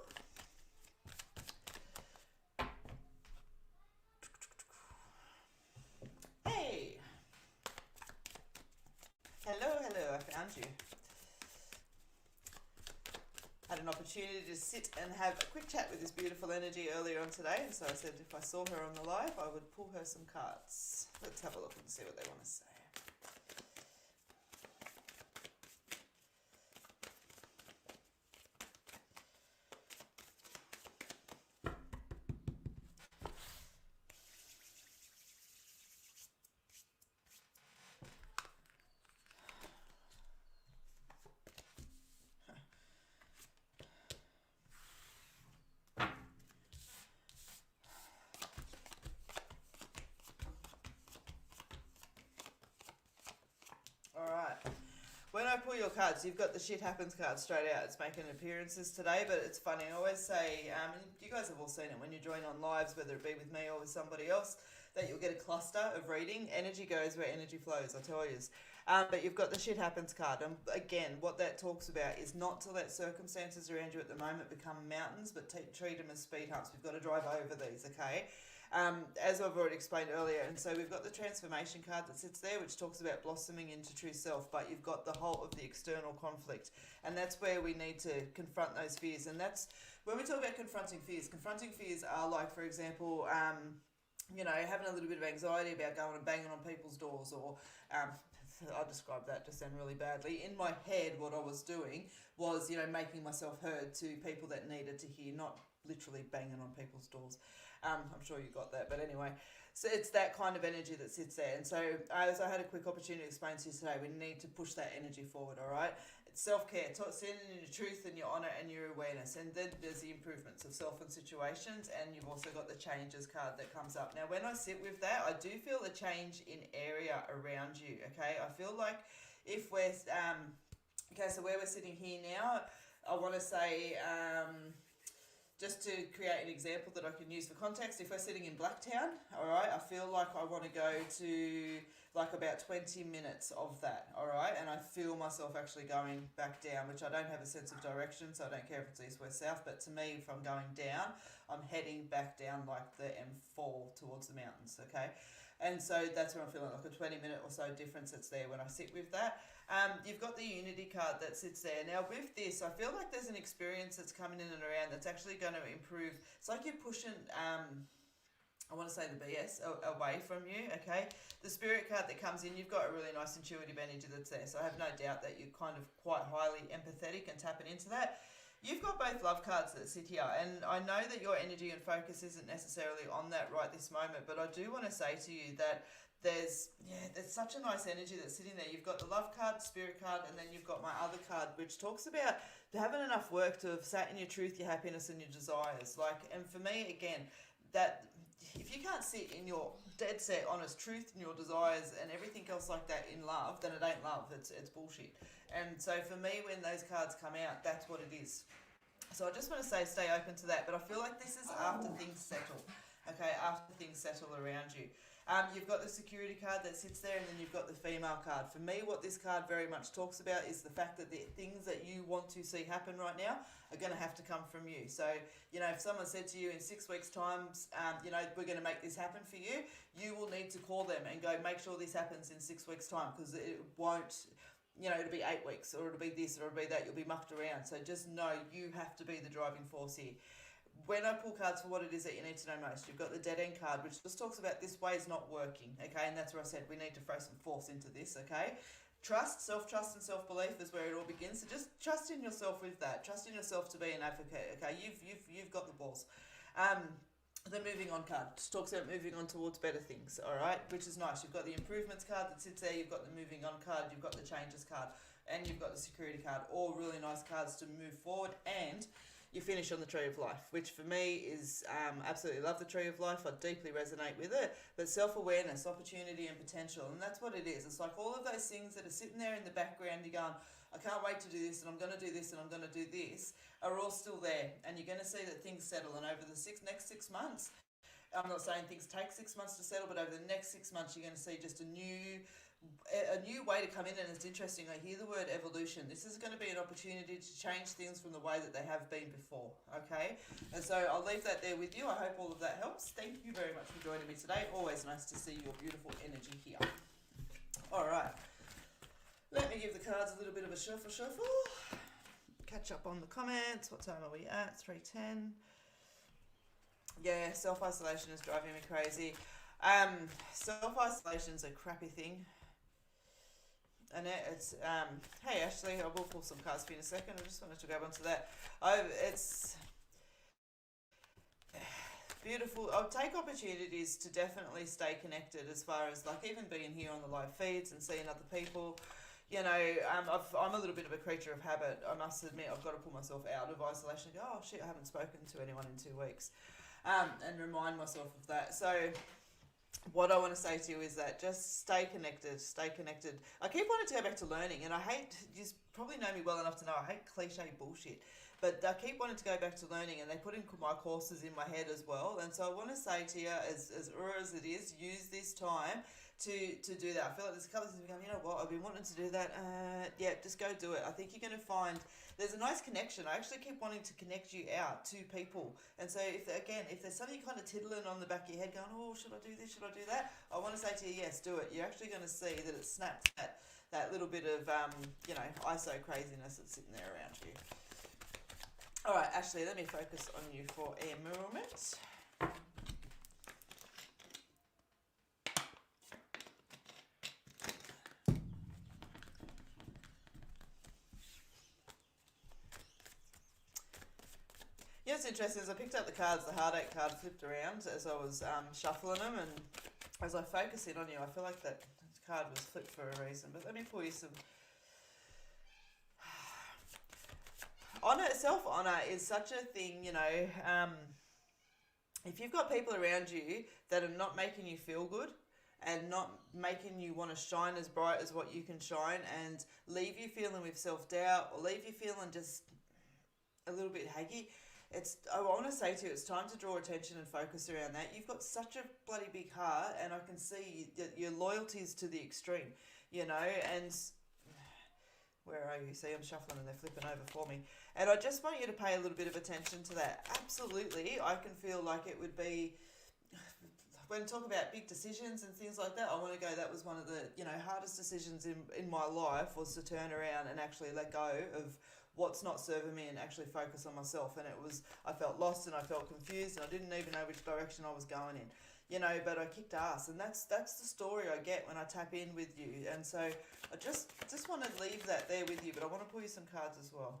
Hey. Hello, I found you. Had an opportunity to sit and have a quick chat with this beautiful energy earlier on today, and so I said if I saw her on the live, I would pull her some cards. Let's have a look and see what they want to say. When I pull your cards, you've got the shit happens card straight out. It's making appearances today, but it's funny. I always say, and you guys have all seen it when you join on lives, whether it be with me or with somebody else, that you'll get a cluster of reading. Energy goes where energy flows, I tell you. But you've got the shit happens card. And again, what that talks about is not to let circumstances around you at the moment become mountains, but treat them as speed humps. We've got to drive over these, okay? as I've already explained earlier. And so we've got the transformation card that sits there, which talks about blossoming into true self, but you've got the whole of the external conflict. And that's where we need to confront those fears. And that's when we talk about confronting fears are like, for example, having a little bit of anxiety about going and banging on people's doors, or I described that just then really badly. In my head, what I was doing was, making myself heard to people that needed to hear, not literally banging on people's doors. I'm sure you got that, but anyway. So it's that kind of energy that sits there. And so as I had a quick opportunity to explain to you today, we need to push that energy forward, all right? It's self-care, standing in your truth and your honour and your awareness. And then there's the improvements of self and situations, and you've also got the changes card that comes up. Now, when I sit with that, I do feel a change in area around you, okay? I feel like if we're, so where we're sitting here now, I want to say, just to create an example that I can use for context, if we're sitting in Blacktown, all right, I feel like I want to go to like about 20 minutes of that, all right, and I feel myself actually going back down, which I don't have a sense of direction, so I don't care if it's east, west, south, but to me, if I'm going down, I'm heading back down like the M4 towards the mountains, okay? And so that's what I'm feeling, like a 20-minute or so difference that's there when I sit with that. You've got the Unity card that sits there. Now with this, I feel like there's an experience that's coming in and around that's actually going to improve. It's like you're pushing, I want to say the BS away from you, okay? The Spirit card that comes in, you've got a really nice intuitive energy that's there. So I have no doubt that you're kind of quite highly empathetic and tapping into that. You've got both love cards that sit here, and I know that your energy and focus isn't necessarily on that right this moment, but I do want to say to you that there's such a nice energy that's sitting there. You've got the love card, spirit card, and then you've got my other card, which talks about having enough work to have sat in your truth, your happiness, and your desires. And for me, again, that if you can't sit in your dead set honest truth and your desires and everything else like that in love, then it ain't love. It's bullshit. And so for me, when those cards come out, that's what it is. So I just want to say stay open to that. But I feel like this is after things settle. Okay, after things settle around you. You've got the security card that sits there, and then you've got the female card. For me, what this card very much talks about is the fact that the things that you want to see happen right now are going to have to come from you. So, if someone said to you in 6 weeks' time, we're going to make this happen for you, you will need to call them and go, make sure this happens in 6 weeks' time, because it won't, it'll be 8 weeks, or it'll be this, or it'll be that, you'll be mucked around. So just know you have to be the driving force here. When I pull cards for what it is that you need to know most, you've got the dead end card, which just talks about this way is not working, okay? And that's where I said we need to throw some force into this, okay? Trust, self-trust and self-belief is where it all begins. So just trust in yourself with that. Trust in yourself to be an advocate, okay? You've got the balls. The moving on card just talks about moving on towards better things, all right? Which is nice. You've got the improvements card that sits there. You've got the moving on card. You've got the changes card. And you've got the security card. All really nice cards to move forward. And you finish on the Tree of Life, which for me is absolutely love the Tree of Life. I deeply resonate with it. But self-awareness, opportunity and potential, and that's what it is. It's like all of those things that are sitting there in the background, you're going, I can't wait to do this, and I'm going to do this, and I'm going to do this, are all still there. And you're going to see that things settle. And over the next 6 months, I'm not saying things take 6 months to settle, but over the next 6 months, you're going to see just a new way to come in. And it's interesting, I hear the word evolution. This is going to be an opportunity to change things from the way that they have been before, okay? And so I'll leave that there with you. I hope all of that helps. Thank you very much for joining me today. Always nice to see your beautiful energy here. All right, let me give the cards a little bit of a shuffle. Catch up on the comments. What time are we at? 3:10. Yeah, self-isolation is driving me crazy. Self-isolation is a crappy thing. And it's, hey Ashley, I will pull some cards for you in a second. I just wanted to grab onto that. It's beautiful. I'll take opportunities to definitely stay connected, as far as like even being here on the live feeds and seeing other people. I'm a little bit of a creature of habit. I must admit, I've got to pull myself out of isolation and go, oh shit, I haven't spoken to anyone in 2 weeks. And remind myself of that. So what I want to say to you is that just stay connected. I keep wanting to go back to learning, and I hate, you probably know me well enough to know I hate cliche bullshit, but I keep wanting to go back to learning, and they put in my courses in my head as well. And so I want to say to you, as it is, use this time to do that. I feel like there's a couple of things going, you know what, I've been wanting to do that. Yeah, just go do it. I think you're going to find there's a nice connection. I actually keep wanting to connect you out to people. And so if there's something kind of tiddling on the back of your head going, oh, should I do this? Should I do that? I want to say to you, yes, do it. You're actually going to see that it snaps that little bit of, ISO craziness that's sitting there around you. All right, Ashley, let me focus on you for a moment. Yeah, it's interesting. As I picked up the cards, the heartache card flipped around as I was shuffling them, and as I focus in on you, I feel like that card was flipped for a reason. But let me pull you some. Self-honour is such a thing, if you've got people around you that are not making you feel good and not making you want to shine as bright as what you can shine and leave you feeling with self-doubt or leave you feeling just a little bit haggy, I want to say to you, it's time to draw attention and focus around that. You've got such a bloody big heart, and I can see your loyalties to the extreme, and where are you? See, I'm shuffling and they're flipping over for me. And I just want you to pay a little bit of attention to that. Absolutely, I can feel like it would be, when talk about big decisions and things like that, I want to go, that was one of the, hardest decisions in my life, was to turn around and actually let go of what's not serving me and actually focus on myself. And I felt lost and I felt confused and I didn't even know which direction I was going in. But I kicked ass, and that's the story I get when I tap in with you. And so I just want to leave that there with you, but I want to pull you some cards as well.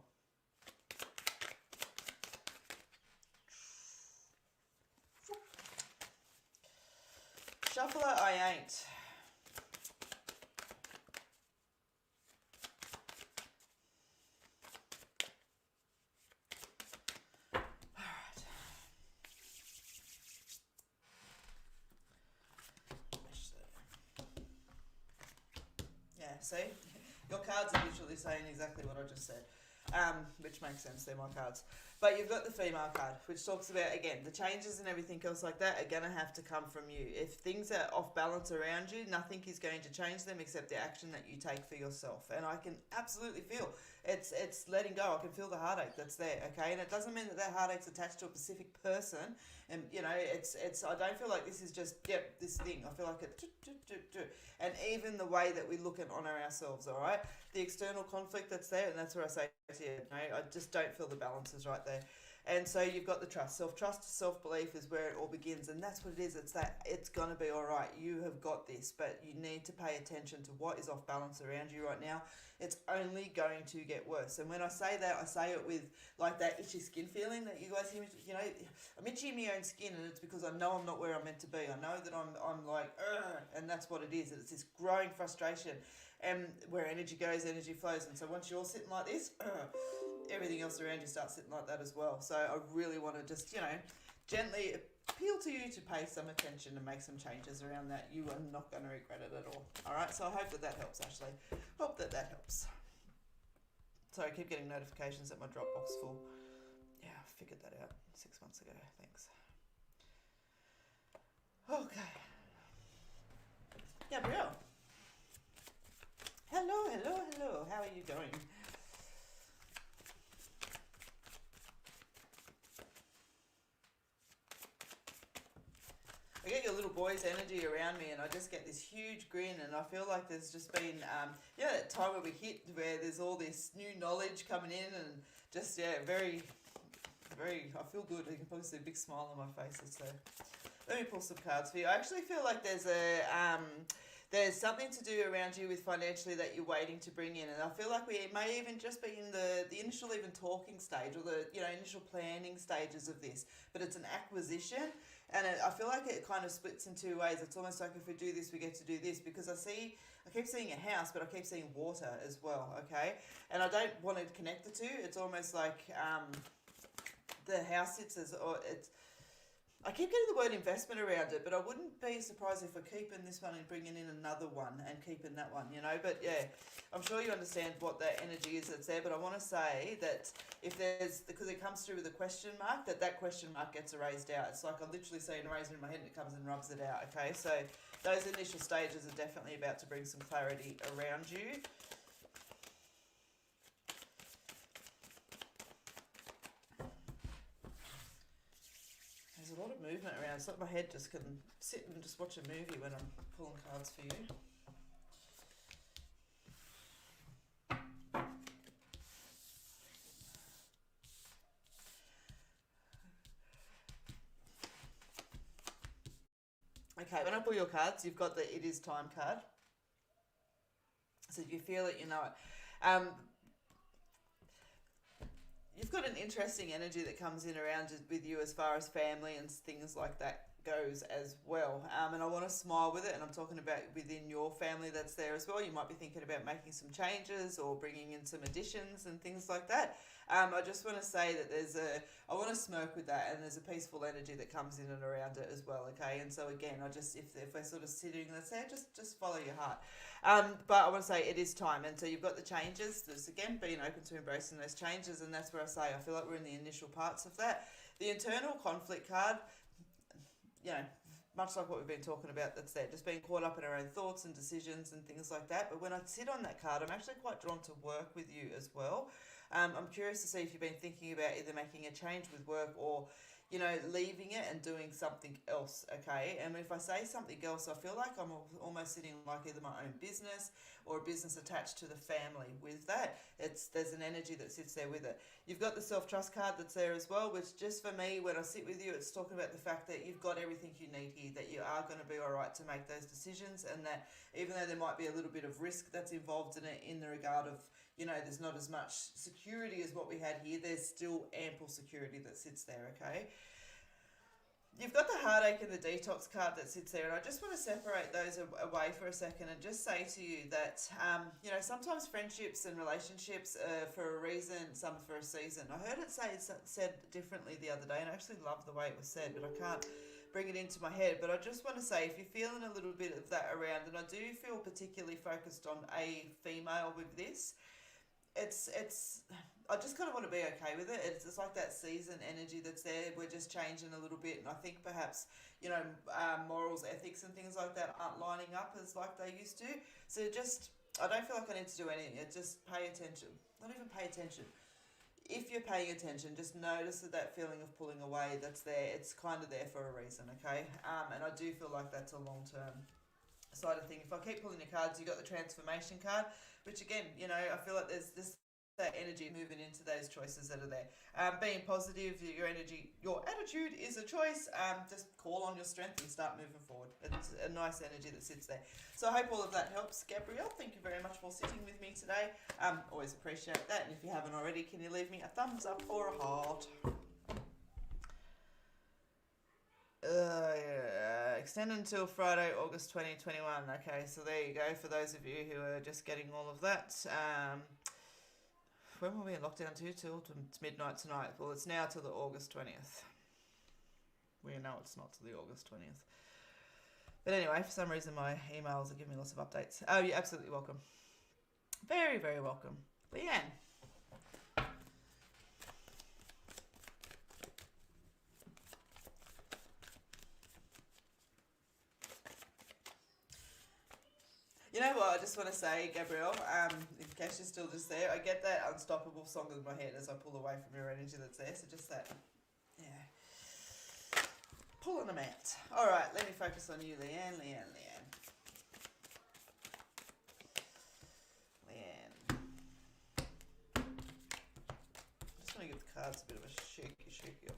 Shuffler, I ain't. See, your cards are literally saying exactly what I just said, which makes sense. They're my cards. But you've got the female card, which talks about, again, the changes and everything else like that are going to have to come from you. If things are off balance around you, nothing is going to change them except the action that you take for yourself. And I can absolutely feel it's letting go. I can feel the heartache that's there, okay? And it doesn't mean that heartache's attached to a specific person. And, it's I don't feel like this is just, this thing. I feel like it, and even the way that we look and honour ourselves, all right? The external conflict that's there, and that's where I say to you, I just don't feel the balance is right there. And so you've got the trust. Self-trust, self-belief is where it all begins. And that's what it is. It's that it's going to be all right. You have got this, but you need to pay attention to what is off balance around you right now. It's only going to get worse. And when I say that, I say it with like that itchy skin feeling that you guys hear me, I'm itchy in my own skin, and it's because I know I'm not where I'm meant to be. I know that I'm like, and that's what it is. It's this growing frustration. And where energy goes, energy flows. And so once you're sitting like this, everything else around you starts sitting like that as well. So I really want to just, gently appeal to you to pay some attention and make some changes around that. You are not going to regret it at all. All right, so I hope that helps, Ashley. Hope that helps. Sorry, I keep getting notifications that my Dropbox full. Yeah, I figured that out 6 months ago. Thanks. Okay. Gabrielle. Hello. How are you going? I get your little boy's energy around me, and I just get this huge grin, and I feel like there's just been, that time where we hit, where there's all this new knowledge coming in, and just, very, very, I feel good. You can probably see a big smile on my face. So let me pull some cards for you. I actually feel like there's something to do around you with financially that you're waiting to bring in, and I feel like we may even just be in the initial even talking stage, or the initial planning stages of this, but it's an acquisition, and I feel like it kind of splits in two ways. It's almost like if we do this, we get to do this, because I keep seeing a house, but I keep seeing water as well, okay? And I don't want to connect the two. It's almost like the house sits as, or it's, I keep getting the word investment around it, but I wouldn't be surprised if we're keeping this one and bringing in another one and keeping that one, But yeah, I'm sure you understand what that energy is that's there, but I want to say that because it comes through with a question mark, that question mark gets erased out. It's like I'm literally saying erase it in my head, and it comes and rubs it out, okay? So those initial stages are definitely about to bring some clarity around you. There's a lot of movement around. It's like my head just can sit and just watch a movie when I'm pulling cards for you. Okay, when I pull your cards, you've got the It Is Time card. So you feel it, you know it. You've got an interesting energy that comes in around with you as far as family and things like that goes as well. And I want to smile with it, and I'm talking about within your family that's there as well. You might be thinking about making some changes or bringing in some additions and things like that. I just want to say that I want to smirk with that, and there's a peaceful energy that comes in and around it as well, okay? And so again, if we're sort of sitting, let's say, just follow your heart. But I want to say it is time, and so you've got the changes. There's again being open to embracing those changes, and that's where I say I feel like we're in the initial parts of that. The internal conflict card, you know, much like what we've been talking about, that's there, just being caught up in our own thoughts and decisions and things like that. But when I sit on that card, I'm actually quite drawn to work with you as well. I'm curious to see if you've been thinking about either making a change with work or, you know, leaving it and doing something else, okay? And if I say something else, I feel like I'm almost sitting like either my own business or a business attached to the family with that. There's an energy that sits there with it. You've got the self-trust card that's there as well, which just for me, when I sit with you, it's talking about the fact that you've got everything you need here, that you are going to be all right to make those decisions, and that even though there might be a little bit of risk that's involved in it in the regard of, you know, there's not as much security as what we had here, there's still ample security that sits there, okay? You've got the heartache and the detox card that sits there, and I just want to separate those away for a second and just say to you that, you know, sometimes friendships and relationships are for a reason, some for a season. I heard it said differently the other day, and I actually love the way it was said, but I can't bring it into my head. But I just want to say, if you're feeling a little bit of that around, and I do feel particularly focused on a female with this, I just kind of want to be okay with it. It's just like that season energy that's there. We're just changing a little bit, and I think perhaps, you know, morals, ethics and things like that aren't lining up as like they used to. So I don't feel like I need to do anything. Just pay attention. Not even pay attention. If you're paying attention, just notice that feeling of pulling away that's there. It's kind of there for a reason, okay? And I do feel like that's a long-term side of thing. If I keep pulling your cards, you got the transformation card, which again, you know, I feel like there's this that energy moving into those choices that are there. Being positive, your attitude is a choice. Just call on your strength and start moving forward. It's a nice energy that sits there. So I hope all of that helps, Gabrielle. Thank you very much for sitting with me today. Always appreciate that. And if you haven't already, can you leave me a thumbs up or a heart? Extended until Friday, August 2021. Okay, so there you go for those of you who are just getting all of that. When were we in lockdown till midnight tonight? Well, it's now till the August 20th. We know it's not till the August 20th. But anyway, for some reason my emails are giving me lots of updates. Oh, you're absolutely welcome. Very, very welcome. Leanne. You know what, I just want to say, Gabrielle, in case you're still just there, I get that unstoppable song in my head as I pull away from your energy that's there, so just that, yeah, pulling them out. Alright, let me focus on you, Leanne. Just want to give the cards a bit of a shaky off.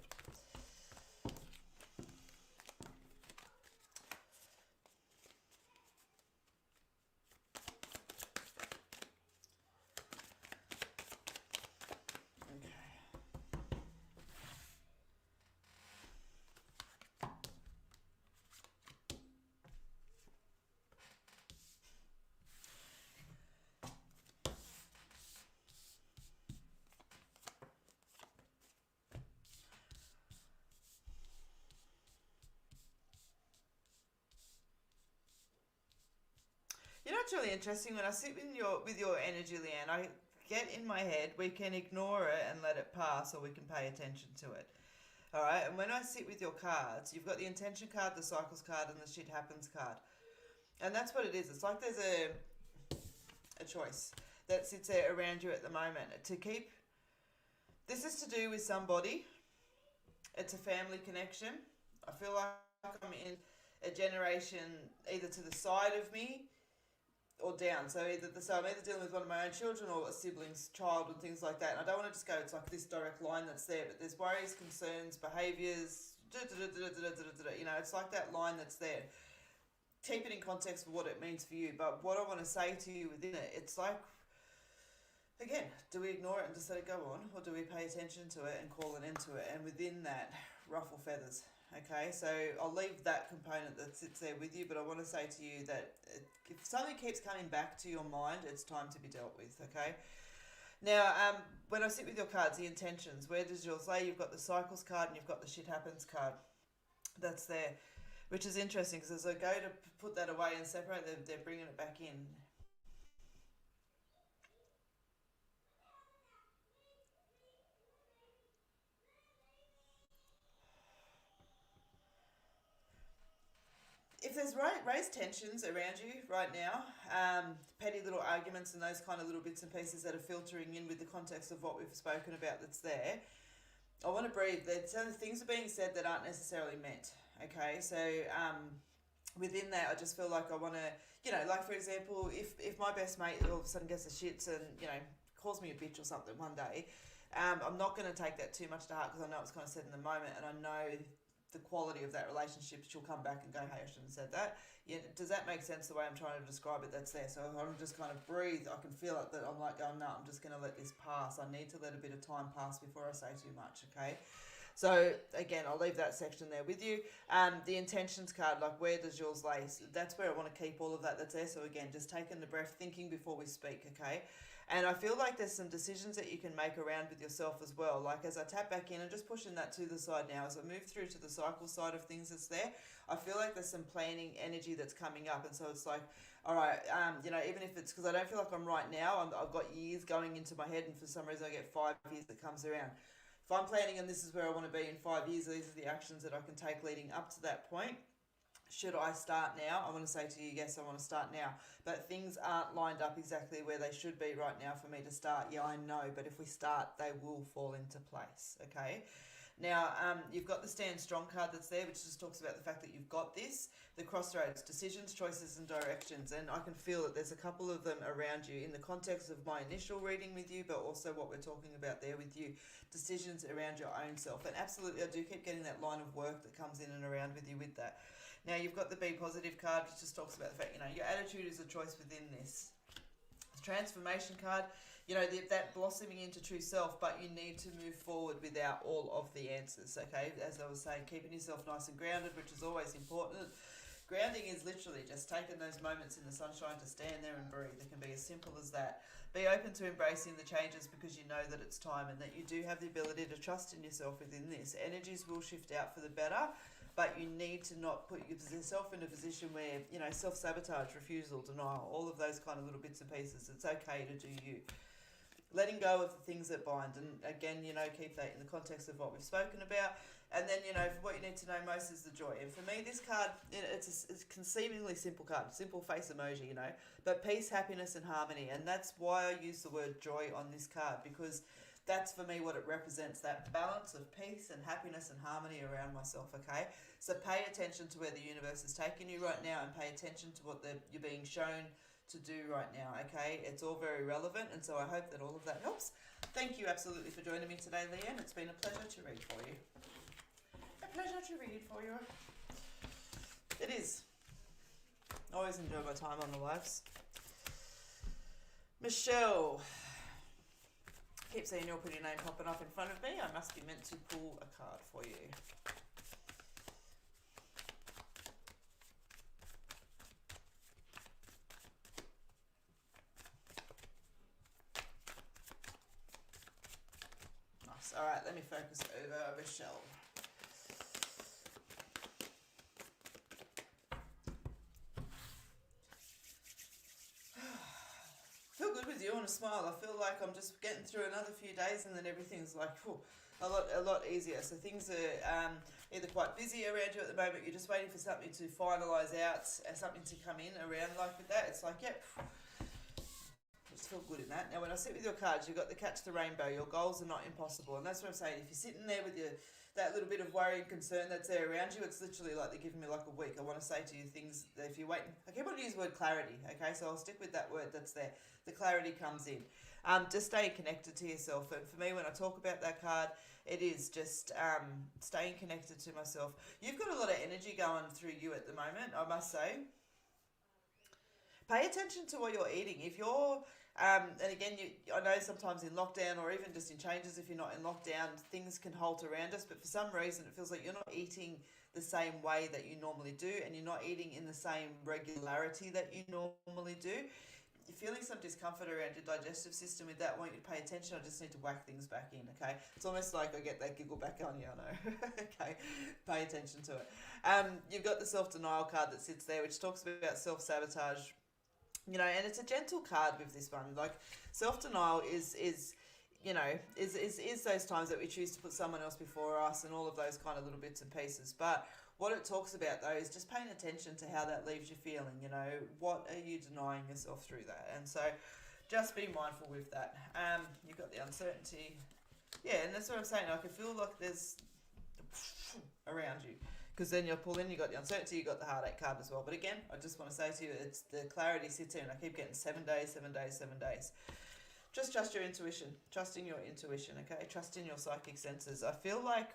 You know what's really interesting? When I sit with your energy, Leanne, I get in my head, we can ignore it and let it pass, or we can pay attention to it. Alright, and when I sit with your cards, you've got the intention card, the cycles card, and the shit happens card. And that's what it is. It's like there's a choice that sits there around you at the moment to keep. This is to do with somebody. It's a family connection. I feel like I'm in a generation either to the side of me or down. So I'm either dealing with one of my own children or a sibling's child and things like that. And I don't want to just go, it's like this direct line that's there, but there's worries, concerns, behaviours, you know, it's like that line that's there. Keep it in context for what it means for you. But what I want to say to you within it, it's like, again, do we ignore it and just let it go on, or do we pay attention to it and call an end to it? And within that, ruffle feathers. Okay, so I'll leave that component that sits there with you, but I want to say to you that if something keeps coming back to your mind, it's time to be dealt with, okay? Now, when I sit with your cards, the intentions, where does yours lay? You've got the cycles card and you've got the shit happens card. That's there, which is interesting because as I go to put that away and separate, they're bringing it back in. If there's raised tensions around you right now, petty little arguments and those kind of little bits and pieces that are filtering in with the context of what we've spoken about that's there, I want to breathe. Things are being said that aren't necessarily meant. Okay, so within that, I just feel like I want to, you know, like for example, if my best mate all of a sudden gets the shits and, you know, calls me a bitch or something one day, I'm not going to take that too much to heart because I know it's kind of said in the moment and I know the quality of that relationship. She'll come back and go, hey, I shouldn't have said that. Yeah, does that make sense the way I'm trying to describe it? That's there. So I'm just kind of breathe. I can feel it that I'm like going, no, I'm just going to let this pass. I need to let a bit of time pass before I say too much, okay? So again, I'll leave that section there with you. The intentions card, like where does yours lay? That's where I want to keep all of that that's there. So again, just taking the breath, thinking before we speak, okay? And I feel like there's some decisions that you can make around with yourself as well. Like as I tap back in and just pushing that to the side now, as I move through to the cycle side of things that's there, I feel like there's some planning energy that's coming up. And so it's like, all right, you know, even if it's because I don't feel like I'm right now, I've got years going into my head and for some reason I get 5 years that comes around. If I'm planning and this is where I want to be in 5 years, these are the actions that I can take leading up to that point. Should I start now? I want to say to you, yes, I want to start now. But things aren't lined up exactly where they should be right now for me to start. Yeah, I know. But if we start, they will fall into place. Okay? Now, you've got the Stand Strong card that's there, which just talks about the fact that you've got this. The crossroads, decisions, choices, and directions. And I can feel that there's a couple of them around you in the context of my initial reading with you, but also what we're talking about there with you. Decisions around your own self. And absolutely, I do keep getting that line of work that comes in and around with you with that. Now, you've got the Be Positive card, which just talks about the fact, you know, your attitude is a choice within this. The Transformation card, you know, that blossoming into true self, but you need to move forward without all of the answers, okay? As I was saying, keeping yourself nice and grounded, which is always important. Grounding is literally just taking those moments in the sunshine to stand there and breathe. It can be as simple as that. Be open to embracing the changes because you know that it's time and that you do have the ability to trust in yourself within this. Energies will shift out for the better, but you need to not put yourself in a position where, you know, self-sabotage, refusal, denial, all of those kind of little bits and pieces. It's okay to do you. Letting go of the things that bind. And again, you know, keep that in the context of what we've spoken about. And then, you know, what you need to know most is the joy. And for me, this card, it's a conceivably simple card, simple face emoji, you know, but peace, happiness, and harmony. And that's why I use the word joy on this card, because that's for me what it represents, that balance of peace and happiness and harmony around myself, okay? So pay attention to where the universe is taking you right now and pay attention to what you're being shown to do right now, okay? It's all very relevant, and so I hope that all of that helps. Thank you absolutely for joining me today, Leanne. It's been a pleasure to read for you. A pleasure to read for you. It is. I always enjoy my time on the lives. Michelle. Keep seeing your pretty name popping up in front of me. I must be meant to pull a card for you. Nice. All right, let me focus over Michelle. you and a smile. I feel like I'm just getting through another few days and then everything's like a lot easier. So things are either quite busy around you at the moment, you're just waiting for something to finalise out, something to come in around like with that. It's like, yep, just feel good in that. Now when I sit with your cards, you've got the catch the rainbow. Your goals are not impossible. And that's what I'm saying. If you're sitting there with that little bit of worry and concern that's there around you, it's literally like they're giving me like a week. I want to say to you things that if you're waiting, I keep on using the word clarity, okay? So I'll stick with that word that's there. The clarity comes in. Just stay connected to yourself. And for me, when I talk about that card, it is just staying connected to myself. You've got a lot of energy going through you at the moment, I must say. Pay attention to what you're eating. If you're, and again, I know sometimes in lockdown or even just in changes, if you're not in lockdown, things can halt around us. But for some reason, it feels like you're not eating the same way that you normally do, and you're not eating in the same regularity that you normally do. You're feeling some discomfort around your digestive system with that. I want you to pay attention. I just need to whack things back in, okay? It's almost like I get that giggle back on you, I know. Okay, pay attention to it. You've got the self-denial card that sits there, which talks about self-sabotage. You know, and it's a gentle card with this one. Like, self-denial is those times that we choose to put someone else before us and all of those kind of little bits and pieces. But what it talks about, though, is just paying attention to how that leaves you feeling. You know, what are you denying yourself through that? And so just be mindful with that. You've got the uncertainty. Yeah, and that's what I'm saying. I can feel like there's around you. Because then you'll pull in, you've got the uncertainty, you've got the heartache card as well. But again, I just want to say to you, it's the clarity sits in. I keep getting 7 days, 7 days, 7 days. Just trust your intuition. Trust in your intuition, okay? Trust in your psychic senses. I feel like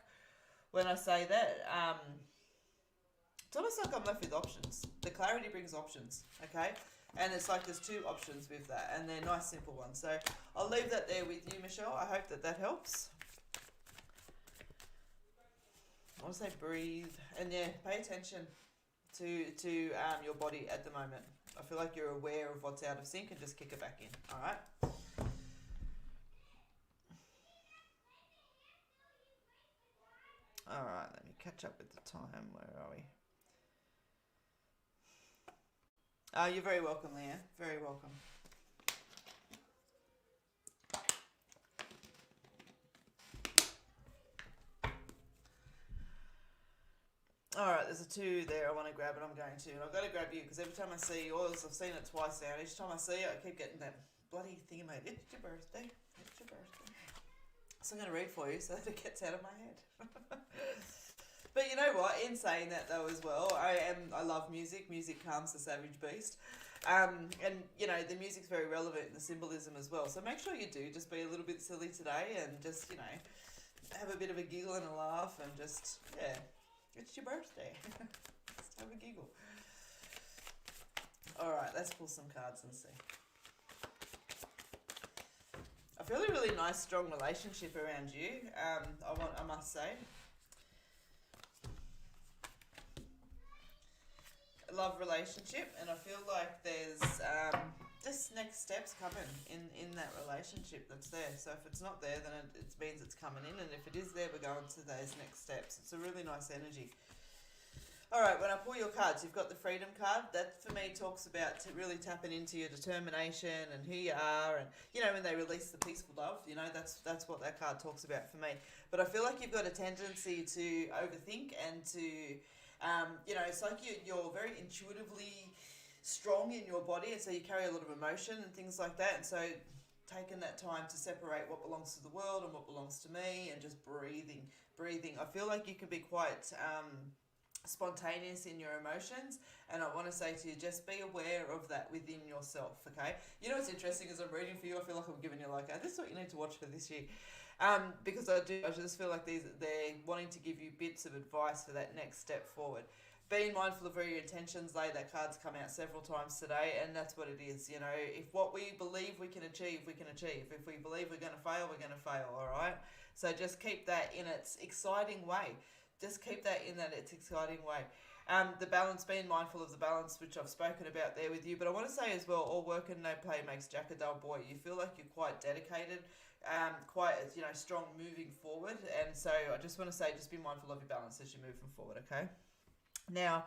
when I say that, it's almost like I'm left with options. The clarity brings options, okay? And it's like there's 2 options with that, and they're nice, simple ones. So I'll leave that there with you, Michelle. I hope that helps. I want to say breathe, and yeah, pay attention to your body at the moment. I feel like you're aware of what's out of sync and just kick it back in. All right. All right. Let me catch up with the time. Where are we? You're very welcome, Leanne. Very welcome. All right, there's a 2 there I want to grab, and I'm going to. And I've got to grab you because every time I see yours, I've seen it twice now. And each time I see it, I keep getting that bloody thing in my head. It's your birthday. It's your birthday. So I'm going to read for you so that it gets out of my head. But you know what? In saying that though as well, I love music. Music calms the savage beast. And you know, the music's very relevant in the symbolism as well. So make sure you do. Just be a little bit silly today and just, you know, have a bit of a giggle and a laugh and just, yeah. It's your birthday. Just have a giggle. Alright, let's pull some cards and see. I feel a really nice, strong relationship around you, I must say. Love relationship, and I feel like there's just next steps coming in that relationship that's there. So if it's not there, then it means it's coming in, and if it is there, we're going to those next steps. It's a really nice energy. All right, when I pull your cards, you've got the Freedom card. That for me talks about really tapping into your determination and who you are, and you know, when they release the peaceful love, you know, that's what that card talks about for me. But I feel like you've got a tendency to overthink and to you know, it's like you're very intuitively strong in your body, and so you carry a lot of emotion and things like that. And so taking that time to separate what belongs to the world and what belongs to me, and just breathing. I feel like you can be quite spontaneous in your emotions, and I want to say to you, just be aware of that within yourself, okay? You know what's interesting is I'm reading for you, I feel like I'm giving you like, this is what you need to watch for this year. Because I just feel like they're wanting to give you bits of advice for that next step forward. Being mindful of where your intentions lay. That card's come out several times today, and that's what it is. You know, if what we believe we can achieve, we can achieve. If we believe we're going to fail, we're going to fail, all right? So just keep that in its exciting way. Just keep that in its exciting way. The balance, being mindful of the balance, which I've spoken about there with you. But I want to say as well, all work and no play makes Jack a dull boy. You feel like you're quite dedicated, quite, you know, strong moving forward. And so I just want to say, just be mindful of your balance as you're moving forward, okay? Now,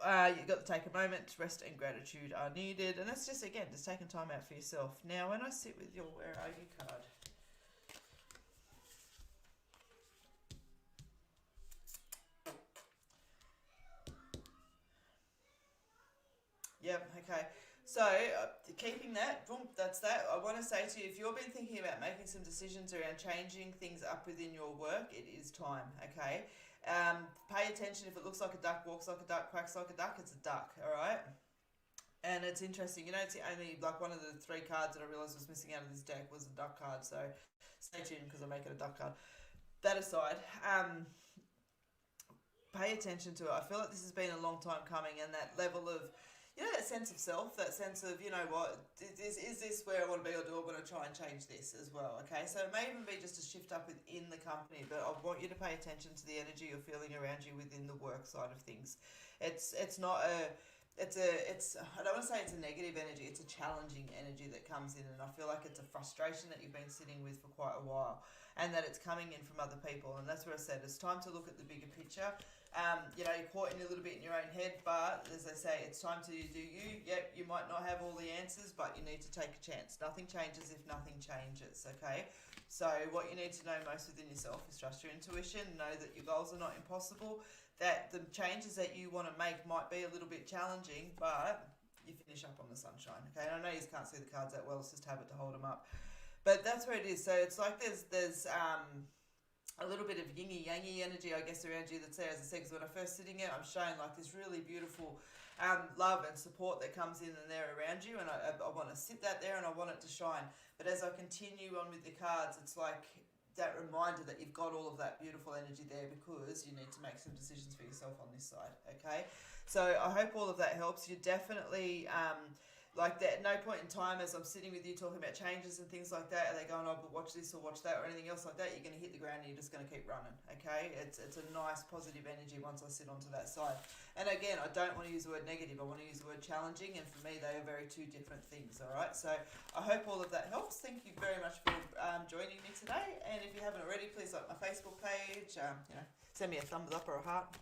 You've got to take a moment. Rest and gratitude are needed. And that's just, again, just taking time out for yourself. Now, when I sit with your Where Are You card, yep, okay. So, keeping that, boom, that's that. I want to say to you, if you've been thinking about making some decisions around changing things up within your work, it is time, okay? Pay attention. If it looks like a duck, walks like a duck, quacks like a duck, it's a duck, all right? And it's interesting, you know, it's only like one of the 3 cards that I realised was missing out of this deck was a duck card, so stay tuned because I'll make it a duck card. That aside, pay attention to it. I feel like this has been a long time coming, and that level of, you know, that sense of self, that sense of, you know what, is this where I want to be, or do I want to try and change this as well, okay? So it may even be just a shift up within the company, but I want you to pay attention to the energy you're feeling around you within the work side of things. It's not a... I don't want to say it's a negative energy, it's a challenging energy that comes in, and I feel like it's a frustration that you've been sitting with for quite a while, and that it's coming in from other people. And that's where I said it's time to look at the bigger picture. You know, you're caught in a little bit in your own head, but as I say, it's time to do you. Yep, you might not have all the answers, but you need to take a chance. Nothing changes if nothing changes, okay? So what you need to know most within yourself is trust your intuition, know that your goals are not impossible, that the changes that you want to make might be a little bit challenging, but you finish up on the sunshine, okay? And I know you can't see the cards that well, it's just habit to hold them up. But that's where it is. So it's like there's a little bit of yin-y energy, I guess, around you that's there. As I said, because when I first sitting here, I'm showing like this really beautiful love and support that comes in and there around you, and I want to sit that there and I want it to shine. But as I continue on with the cards, it's like that reminder that you've got all of that beautiful energy there, because you need to make some decisions for yourself on this side, okay? So I hope all of that helps. You definitely, like that, no point in time as I'm sitting with you talking about changes and things like that, are they going, oh, but watch this or watch that or anything else like that, you're going to hit the ground and you're just going to keep running, okay? It's a nice positive energy once I sit onto that side. And again, I don't want to use the word negative, I want to use the word challenging, and for me they are very 2 different things, all right? So I hope all of that helps. Thank you very much for joining me today, and if you haven't already, please like my Facebook page, you know, send me a thumbs up or a heart,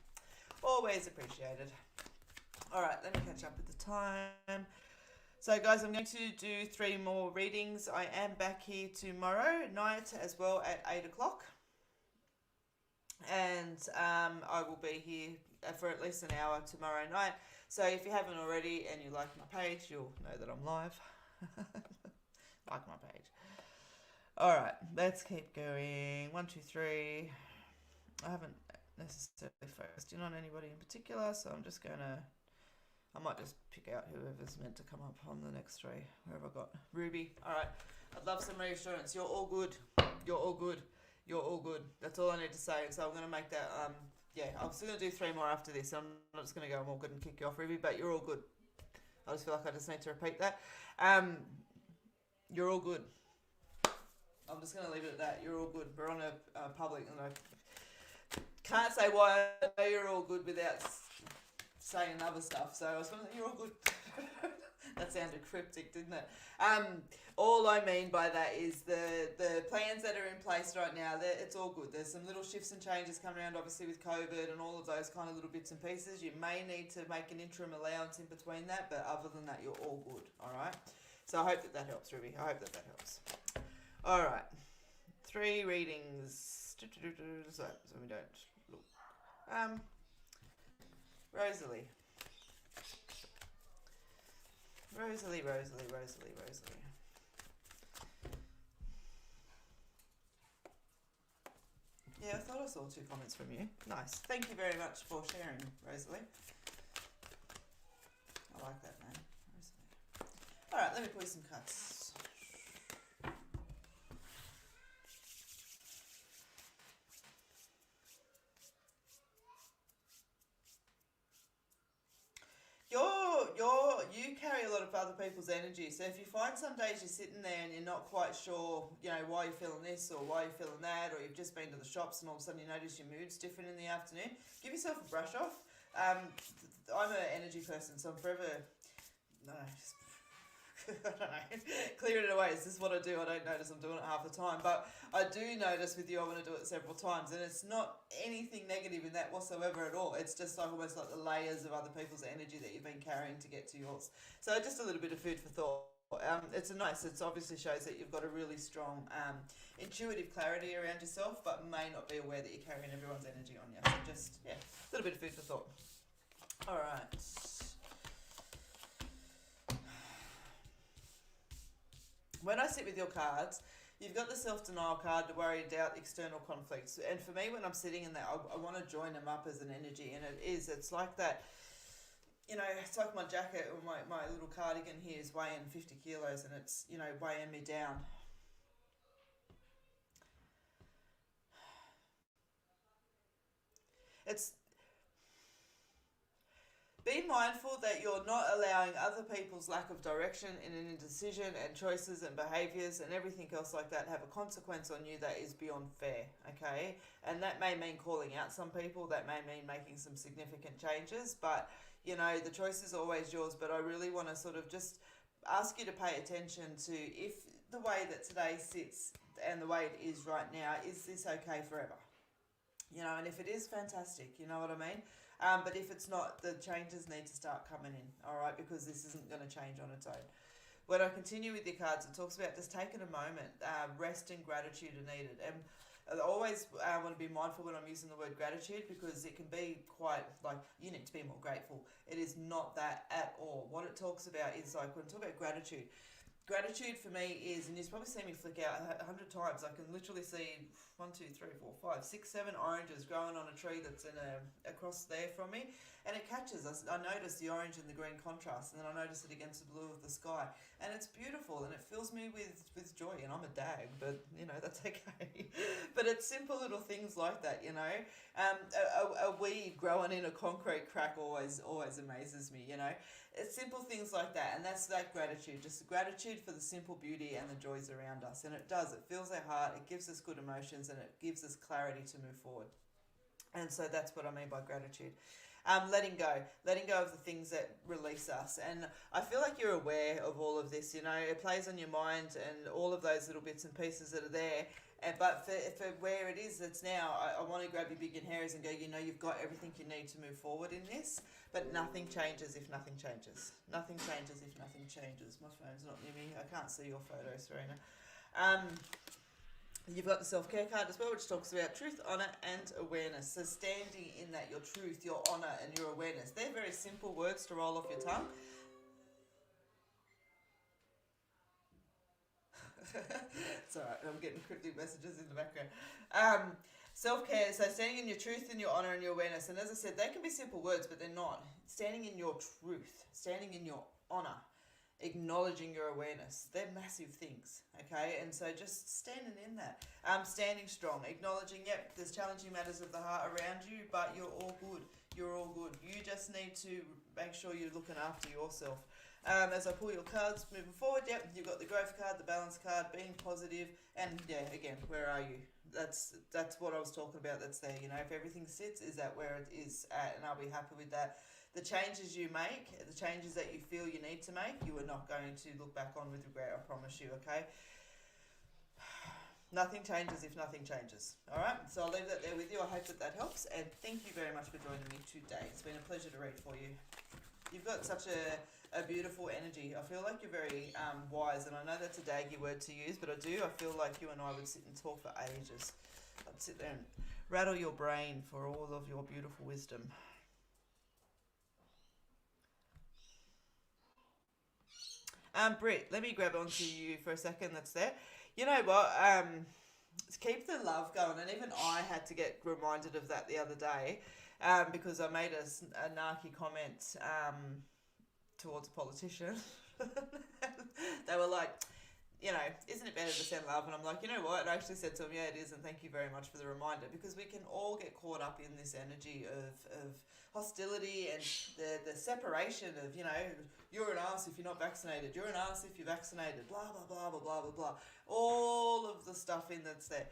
always appreciated. All right, let me catch up with the time. So guys, I'm going to do 3 more readings. I am back here tomorrow night as well at 8 o'clock. And I will be here for at least an hour tomorrow night. So if you haven't already and you like my page, you'll know that I'm live. Like my page. All right, let's keep going. 1, 2, 3. I haven't necessarily focused in on anybody in particular, so I'm just going to... I might just pick out whoever's meant to come up on the next 3. Where have I got? Ruby. All right. I'd love some reassurance. You're all good. You're all good. You're all good. That's all I need to say. So I'm going to make that, yeah, I'm still going to do 3 more after this. I'm not just going to go, I'm all good and kick you off, Ruby, but you're all good. I just feel like I just need to repeat that. You're all good. I'm just going to leave it at that. You're all good. We're on a public, and I can't say why I know you're all good without saying other stuff. So I was going to say, you're all good. That sounded cryptic, didn't it? All I mean by that is the plans that are in place right now, it's all good. There's some little shifts and changes coming around, obviously, with COVID and all of those kind of little bits and pieces. You may need to make an interim allowance in between that, but other than that, you're all good, all right? So I hope that helps, Ruby. I hope that helps. All right. 3 readings. So we don't look. Rosalie. Rosalie. Yeah, I thought I saw 2 comments from you. Nice. Thank you very much for sharing, Rosalie. I like that name, Rosalie. All right, let me pull you some cards. You carry a lot of other people's energy. So if you find some days you're sitting there and you're not quite sure, you know, why you're feeling this or why you're feeling that, or you've just been to the shops and all of a sudden you notice your mood's different in the afternoon, give yourself a brush off. I'm an energy person, so I'm forever... No, I don't know, clearing it away. Is this what I do? I don't notice I'm doing it half the time, but I do notice with you I want to do it several times, and it's not anything negative in that whatsoever at all. It's just like almost like the layers of other people's energy that you've been carrying to get to yours. So just a little bit of food for thought. It's nice. It obviously shows that you've got a really strong intuitive clarity around yourself, but may not be aware that you're carrying everyone's energy on you. So just, yeah, a little bit of food for thought. All right. When I sit with your cards, you've got the self-denial card, the worry, doubt, external conflicts. And for me, when I'm sitting in that, I want to join them up as an energy. And it's like that, you know, it's like my jacket or my little cardigan here is weighing 50 kilos and it's, you know, weighing me down. It's be mindful that you're not allowing other people's lack of direction in an indecision and choices and behaviours and everything else like that have a consequence on you that is beyond fair, okay? And that may mean calling out some people, that may mean making some significant changes, but, you know, the choice is always yours. But I really want to sort of just ask you to pay attention to if the way that today sits and the way it is right now, is this okay forever? You know, and if it is, fantastic, you know what I mean? But if it's not, the changes need to start coming in, all right, because this isn't going to change on its own. When I continue with your cards, it talks about just taking a moment. Rest and gratitude are needed. And I always want to be mindful when I'm using the word gratitude, because it can be quite like, you need to be more grateful. It is not that at all. What it talks about is like, when I talk about gratitude for me is, and you've probably seen me flick out 100 times, I can literally see 1, 2, 3, 4, 5, 6, 7 oranges growing on a tree that's across there from me, and it catches us. I notice the orange and the green contrast, and then I notice it against the blue of the sky, and it's beautiful, and it fills me with joy. And I'm a dag, but you know, that's okay. But it's simple little things like that, you know. A weed growing in a concrete crack always amazes me, you know. It's simple things like that, and that's that gratitude, just gratitude for the simple beauty and the joys around us. And it fills our heart, it gives us good emotions, and it gives us clarity to move forward. And so that's what I mean by gratitude. Letting go of the things that release us. And I feel like you're aware of all of this, you know, it plays on your mind and all of those little bits and pieces that are there. But for where it is, it's now, I want to grab your big and hairs and go, you know, you've got everything you need to move forward in this, but nothing changes if nothing changes. Nothing changes if nothing changes. My phone's not near me. I can't see your photo, Serena. You've got the self-care card as well, which talks about truth, honour and awareness. So standing in that, your truth, your honour and your awareness. They're very simple words to roll off your tongue. It's alright, I'm getting cryptic messages in the background. Self-care, so standing in your truth and your honour and your awareness. And as I said, they can be simple words, but they're not. Standing in your truth, standing in your honour, acknowledging your awareness. They're massive things, okay? And so just standing in that. Standing strong, acknowledging, yep, there's challenging matters of the heart around you, but you're all good. You're all good. You just need to make sure you're looking after yourself. As I pull your cards moving forward, yep, you've got the growth card, the balance card, being positive, and yeah, again, where are you? That's what I was talking about. That's there, you know, if everything sits, is that where it is at? And I'll be happy with that. The changes you make, the changes that you feel you need to make, you are not going to look back on with regret, I promise you, okay? Nothing changes if nothing changes. All right, so I'll leave that there with you. I hope that helps, and thank you very much for joining me today. It's been a pleasure to read for you. You've got such a beautiful energy. I feel like you're very wise, and I know that's a daggy word to use, but I feel like you and I would sit and talk for ages. I'd sit there and rattle your brain for all of your beautiful wisdom. Britt, let me grab onto you for a second. That's there. You know what? Keep the love going, and even I had to get reminded of that the other day, because I made a narky comment towards a politician. They were like, you know, isn't it better to send love? And I'm like, you know what? I actually said to them, yeah, it is, and thank you very much for the reminder, because we can all get caught up in this energy of hostility and the separation of, you know, you're an arse if you're not vaccinated, you're an arse if you're vaccinated, blah, blah, blah, blah, blah, blah, blah. All of the stuff in that's there.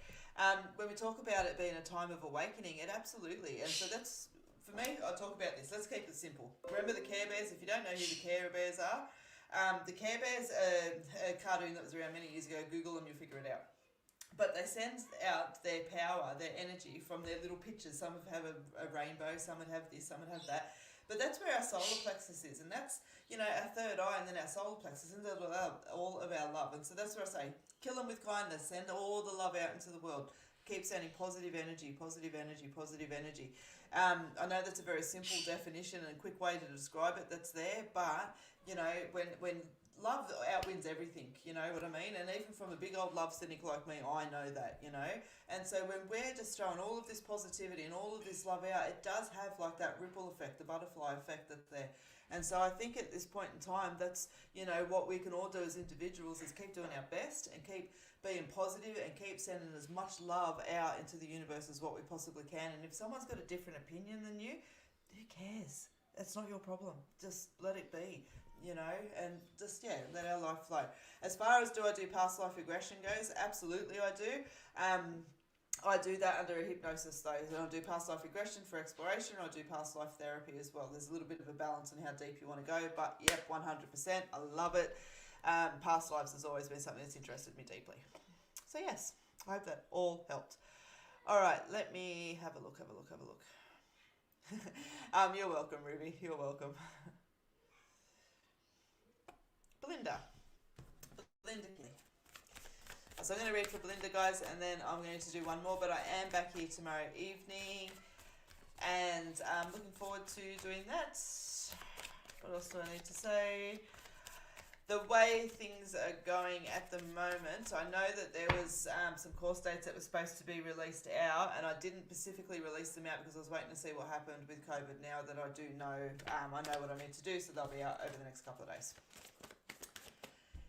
When we talk about it being a time of awakening, it absolutely, and so that's, for me, I talk about this. Let's keep it simple. Remember the Care Bears. If you don't know who the Care Bears are, The Care Bears, a cartoon that was around many years ago. Google them, you'll figure it out. But they send out their power, their energy from their little pictures. Some would have a rainbow, some would have this, some would have that. But that's where our solar plexus is, and that's, our third eye, and then our solar plexus, and that's all of our love. And so that's where I say, kill them with kindness, send all the love out into the world. Keep sending positive energy, positive energy, positive energy. I know that's a very simple definition and a quick way to describe it that's there, but, when love outwins everything, you know what I mean? And even from a big old love cynic like me, I know that, And so when we're just throwing all of this positivity and all of this love out, it does have like that ripple effect, the butterfly effect that's there. And so I think at this point in time, that's, what we can all do as individuals is keep doing our best and keep being positive and keep sending as much love out into the universe as what we possibly can. And if someone's got a different opinion than you, who cares? It's not your problem. Just let it be. And just, let our life flow. As far as do I do past life regression goes, absolutely I do. I do that under a hypnosis though. So I do past life regression for exploration. I do past life therapy as well. There's a little bit of a balance on how deep you want to go, but yep, 100%. I love it. Past lives has always been something that's interested me deeply. So yes, I hope that all helped. All right, let me have a look. You're welcome, Ruby. You're welcome. Belinda. So I'm going to read for Belinda, guys, and then I'm going to do one more, but I am back here tomorrow evening, and I'm looking forward to doing that. What else do I need to say? The way things are going at the moment, I know that there was some course dates that were supposed to be released out, and I didn't specifically release them out because I was waiting to see what happened with COVID. Now that I do know, I know what I need to do, so they'll be out over the next couple of days.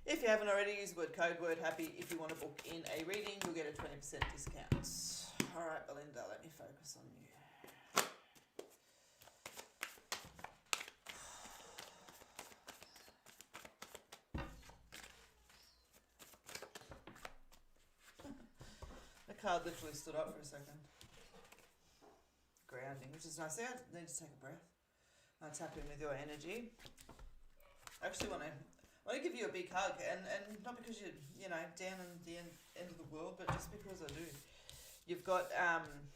If you haven't already, use the code word happy. If you want to book in a reading, you'll get a 20% discount. All right, Belinda, let me focus on you. The card literally stood up for a second. Grounding, which is nice. I need to take a breath. I'll tap in with your energy. I actually want to give you a big hug, and not because you're, down in the end of the world, but just because I do. You've got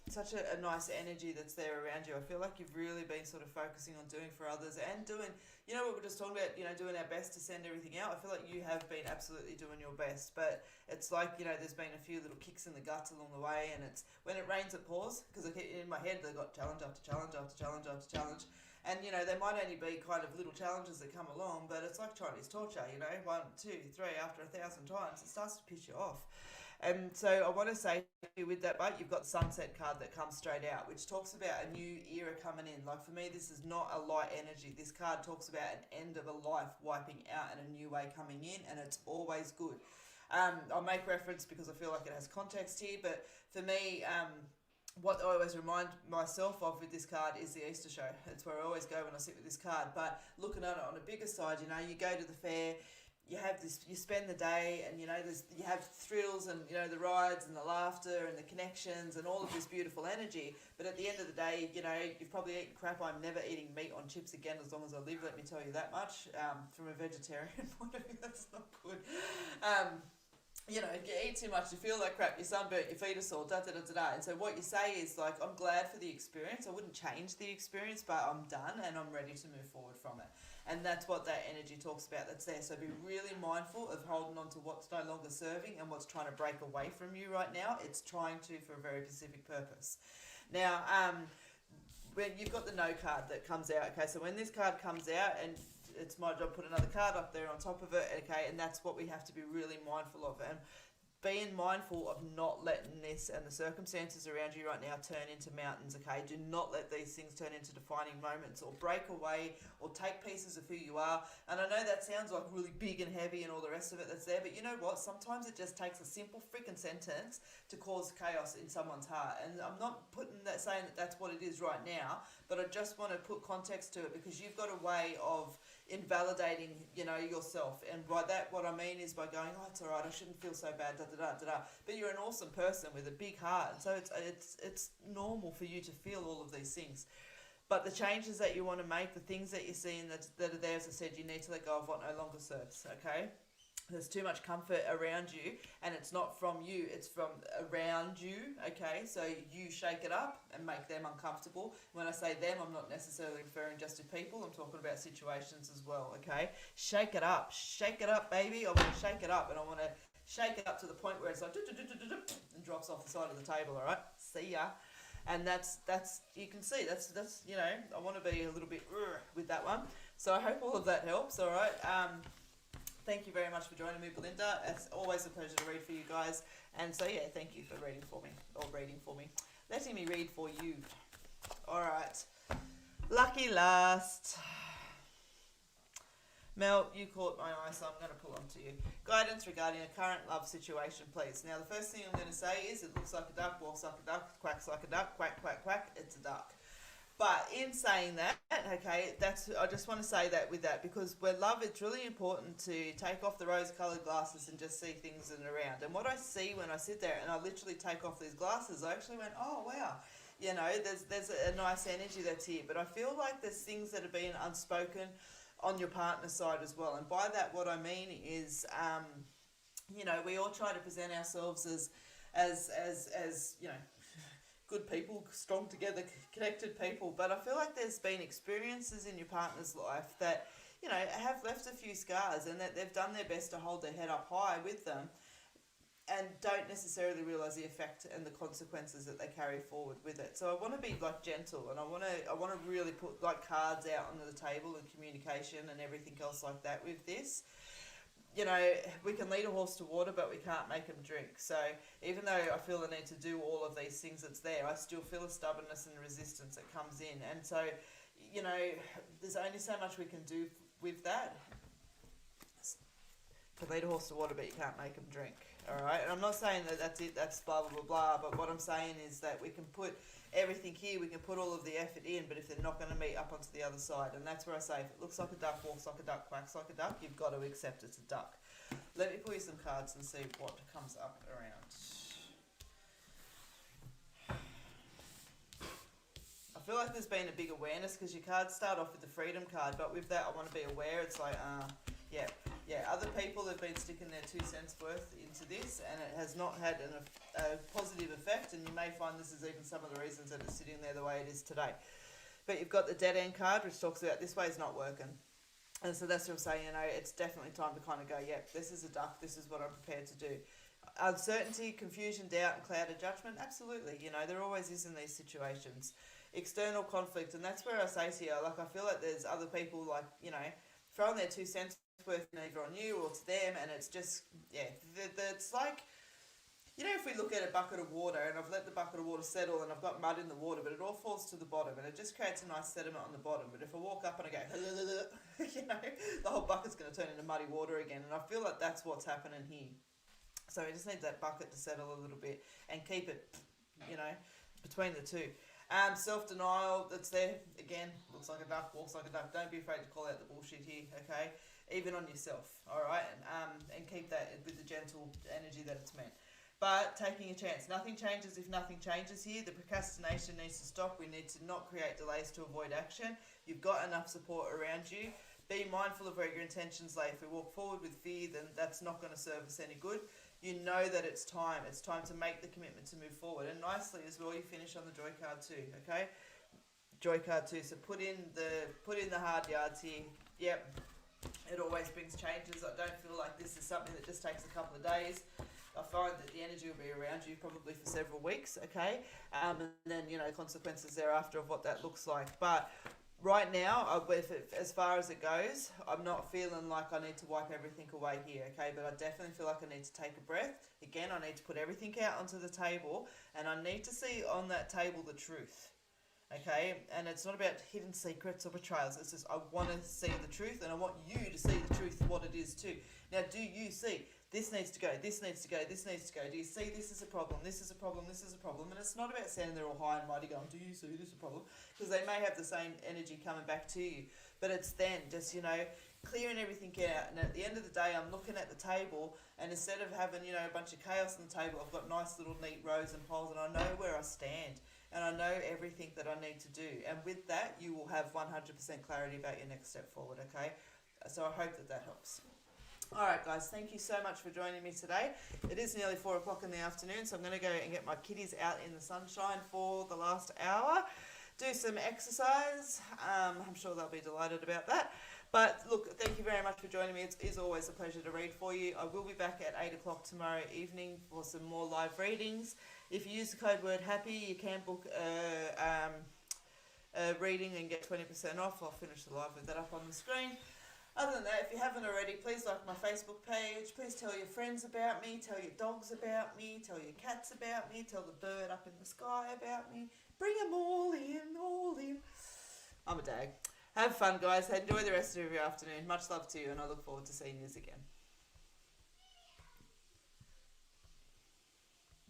such a nice energy that's there around you. I feel like you've really been sort of focusing on doing for others and doing, what we're just talking about, doing our best to send everything out. I feel like you have been absolutely doing your best, but it's like, there's been a few little kicks in the guts along the way, and it's when it rains, it pours, because in my head, they've got challenge after challenge after challenge after challenge. And, there might only be kind of little challenges that come along, but it's like Chinese torture, 1, 2, 3, after 1,000 times, it starts to piss you off. And so I want to say to you with that, but you've got the Sunset card that comes straight out, which talks about a new era coming in. Like for me, this is not a light energy. This card talks about an end of a life wiping out and a new way coming in, and it's always good. I'll make reference because I feel like it has context here, but for me, what I always remind myself of with this card is the Easter show. It's where I always go when I sit with this card. But looking at it on a bigger side, you go to the fair, you have this, you spend the day, and you have thrills and the rides and the laughter and the connections and all of this beautiful energy. But at the end of the day, you've probably eaten crap. I'm never eating meat on chips again as long as I live. Let me tell you that much. From a vegetarian point of view, that's not good. You eat too much, you feel like crap, you're sunburnt, your feet are sore, And so what you say is like, I'm glad for the experience. I wouldn't change the experience, but I'm done and I'm ready to move forward from it. And that's what that energy talks about that's there. So be really mindful of holding on to what's no longer serving and what's trying to break away from you right now. It's trying to for a very specific purpose. Now, when you've got the no card that comes out, okay, so when this card comes out, and it's my job to put another card up there on top of it, okay, and that's what we have to be really mindful of. And being mindful of not letting this and the circumstances around you right now turn into mountains, okay? Do not let these things turn into defining moments or break away or take pieces of who you are. And I know that sounds like really big and heavy and all the rest of it that's there, but you know what? Sometimes it just takes a simple freaking sentence to cause chaos in someone's heart. And I'm not saying that that's what it is right now, but I just want to put context to it because you've got a way of invalidating, yourself. And by that, what I mean is by going, oh, it's all right, I shouldn't feel so bad, But you're an awesome person with a big heart. So it's normal for you to feel all of these things. But the changes that you want to make, the things that you're seeing that are there, as I said, you need to let go of what no longer serves, okay? There's too much comfort around you, and it's not from you, it's from around you, okay? So you shake it up and make them uncomfortable. When I say them, I'm not necessarily referring just to people, I'm talking about situations as well, okay? Shake it up, baby. I want to shake it up, and I want to shake it up to the point where it's like and drops off the side of the table, all right? See ya. And that's you can see that's you know, I want to be a little bit with that one. So I hope all of that helps. All right. Thank you very much for joining me, Belinda. It's always a pleasure to read for you guys. And so yeah, thank you for reading for me, letting me read for you. All right. Lucky last. Mel, you caught my eye, so I'm going to pull on to you. Guidance regarding a current love situation, please. Now, the first thing I'm going to say is it looks like a duck, walks like a duck, quacks like a duck, quack, quack, quack, it's a duck. But in saying that, okay, I just want to say that with that, because with love, it's really important to take off the rose-coloured glasses and just see things in and around. And what I see when I sit there and I literally take off these glasses, I actually went, oh, wow. You know, there's a nice energy that's here. But I feel like there's things that are being unspoken on your partner's side as well. And by that, what I mean is, you know, we all try to present ourselves as you know, good people, strong together, connected people. But I feel like there's been experiences in your partner's life that, you know, have left a few scars, and that they've done their best to hold their head up high with them, and don't necessarily realise the effect and the consequences that they carry forward with it. So I want to be like gentle, and I want to really put like cards out onto the table and communication and everything else like that with this. You know, we can lead a horse to water, but we can't make him drink. So even though I feel the need to do all of these things that's there, I still feel a stubbornness and resistance that comes in. And so, you know, there's only so much we can do with that. You can lead a horse to water, but you can't make him drink. All right, and I'm not saying that that's it, that's blah, blah, blah, blah, but what I'm saying is that we can put everything here, we can put all of the effort in, but if they're not going to meet up onto the other side, and that's where I say, if it looks like a duck, walks like a duck, quacks like a duck, you've got to accept it's a duck. Let me pull you some cards and see what comes up around. I feel like there's been a big awareness, because your cards start off with the freedom card, but with that I want to be aware. It's like, yeah, other people have been sticking their 2 cents worth into this, and it has not had a positive effect, and you may find this is even some of the reasons that it's sitting there the way it is today. But you've got the dead end card, which talks about this way is not working. And so that's what I'm saying, you know, it's definitely time to kind of go, yep, this is a duck, this is what I'm prepared to do. Uncertainty, confusion, doubt, and clouded judgment, absolutely, you know, there always is in these situations. External conflict, and that's where I say to you, like, I feel like there's other people, like, you know, throwing their 2 cents worth either on you or to them, and it's just, yeah, it's like, you know, if we look at a bucket of water, and I've let the bucket of water settle, and I've got mud in the water, but it all falls to the bottom, and it just creates a nice sediment on the bottom. But if I walk up and I go, you know, the whole bucket's going to turn into muddy water again, and I feel like that's what's happening here. So we just need that bucket to settle a little bit and keep it, you know, between the two. Self-denial, that's there, again, looks like a duck, walks like a duck. Don't be afraid to call out the bullshit here, okay? Even on yourself, all right? And keep that with the gentle energy that it's meant. But taking a chance. Nothing changes if nothing changes here. The procrastination needs to stop. We need to not create delays to avoid action. You've got enough support around you. Be mindful of where your intentions lay. If we walk forward with fear, then that's not going to serve us any good. You know that it's time. It's time to make the commitment to move forward. And nicely as well, you finish on the joy card too, okay? Joy card too. So put in the hard yards here. Yep. It always brings changes. I don't feel like this is something that just takes a couple of days. I find that the energy will be around you probably for several weeks, okay? And then, you know, consequences thereafter of what that looks like. But right now, as far as it goes, I'm not feeling like I need to wipe everything away here, okay? But I definitely feel like I need to take a breath. Again, I need to put everything out onto the table, and I need to see on that table the truth. Okay, and it's not about hidden secrets or betrayals. It's just I want to see the truth, and I want you to see the truth of what it is too. Now, do you see this needs to go, this needs to go, this needs to go? Do you see this is a problem, this is a problem, this is a problem? And it's not about standing there all high and mighty going, do you see this is a problem? Because they may have the same energy coming back to you. But it's then just, you know, clearing everything out. And at the end of the day, I'm looking at the table, and instead of having, you know, a bunch of chaos on the table, I've got nice little neat rows and piles, and I know where I stand. and I know everything that I need to do. And with that, you will have 100% clarity about your next step forward, okay? So I hope that that helps. All right, guys, thank you so much for joining me today. It is nearly 4 o'clock in the afternoon, so I'm going to go and get my kitties out in the sunshine for the last hour, do some exercise. I'm sure they'll be delighted about that. But look, thank you very much for joining me. It is always a pleasure to read for you. I will be back at 8 o'clock tomorrow evening for some more live readings. If you use the code word HAPPY, you can book a reading and get 20% off. I'll finish the live with that up on the screen. Other than that, if you haven't already, please like my Facebook page. Please tell your friends about me. Tell your dogs about me. Tell your cats about me. Tell the bird up in the sky about me. Bring them all in, all in. I'm a dag. Have fun, guys. Enjoy the rest of your afternoon. Much love to you, and I look forward to seeing you again.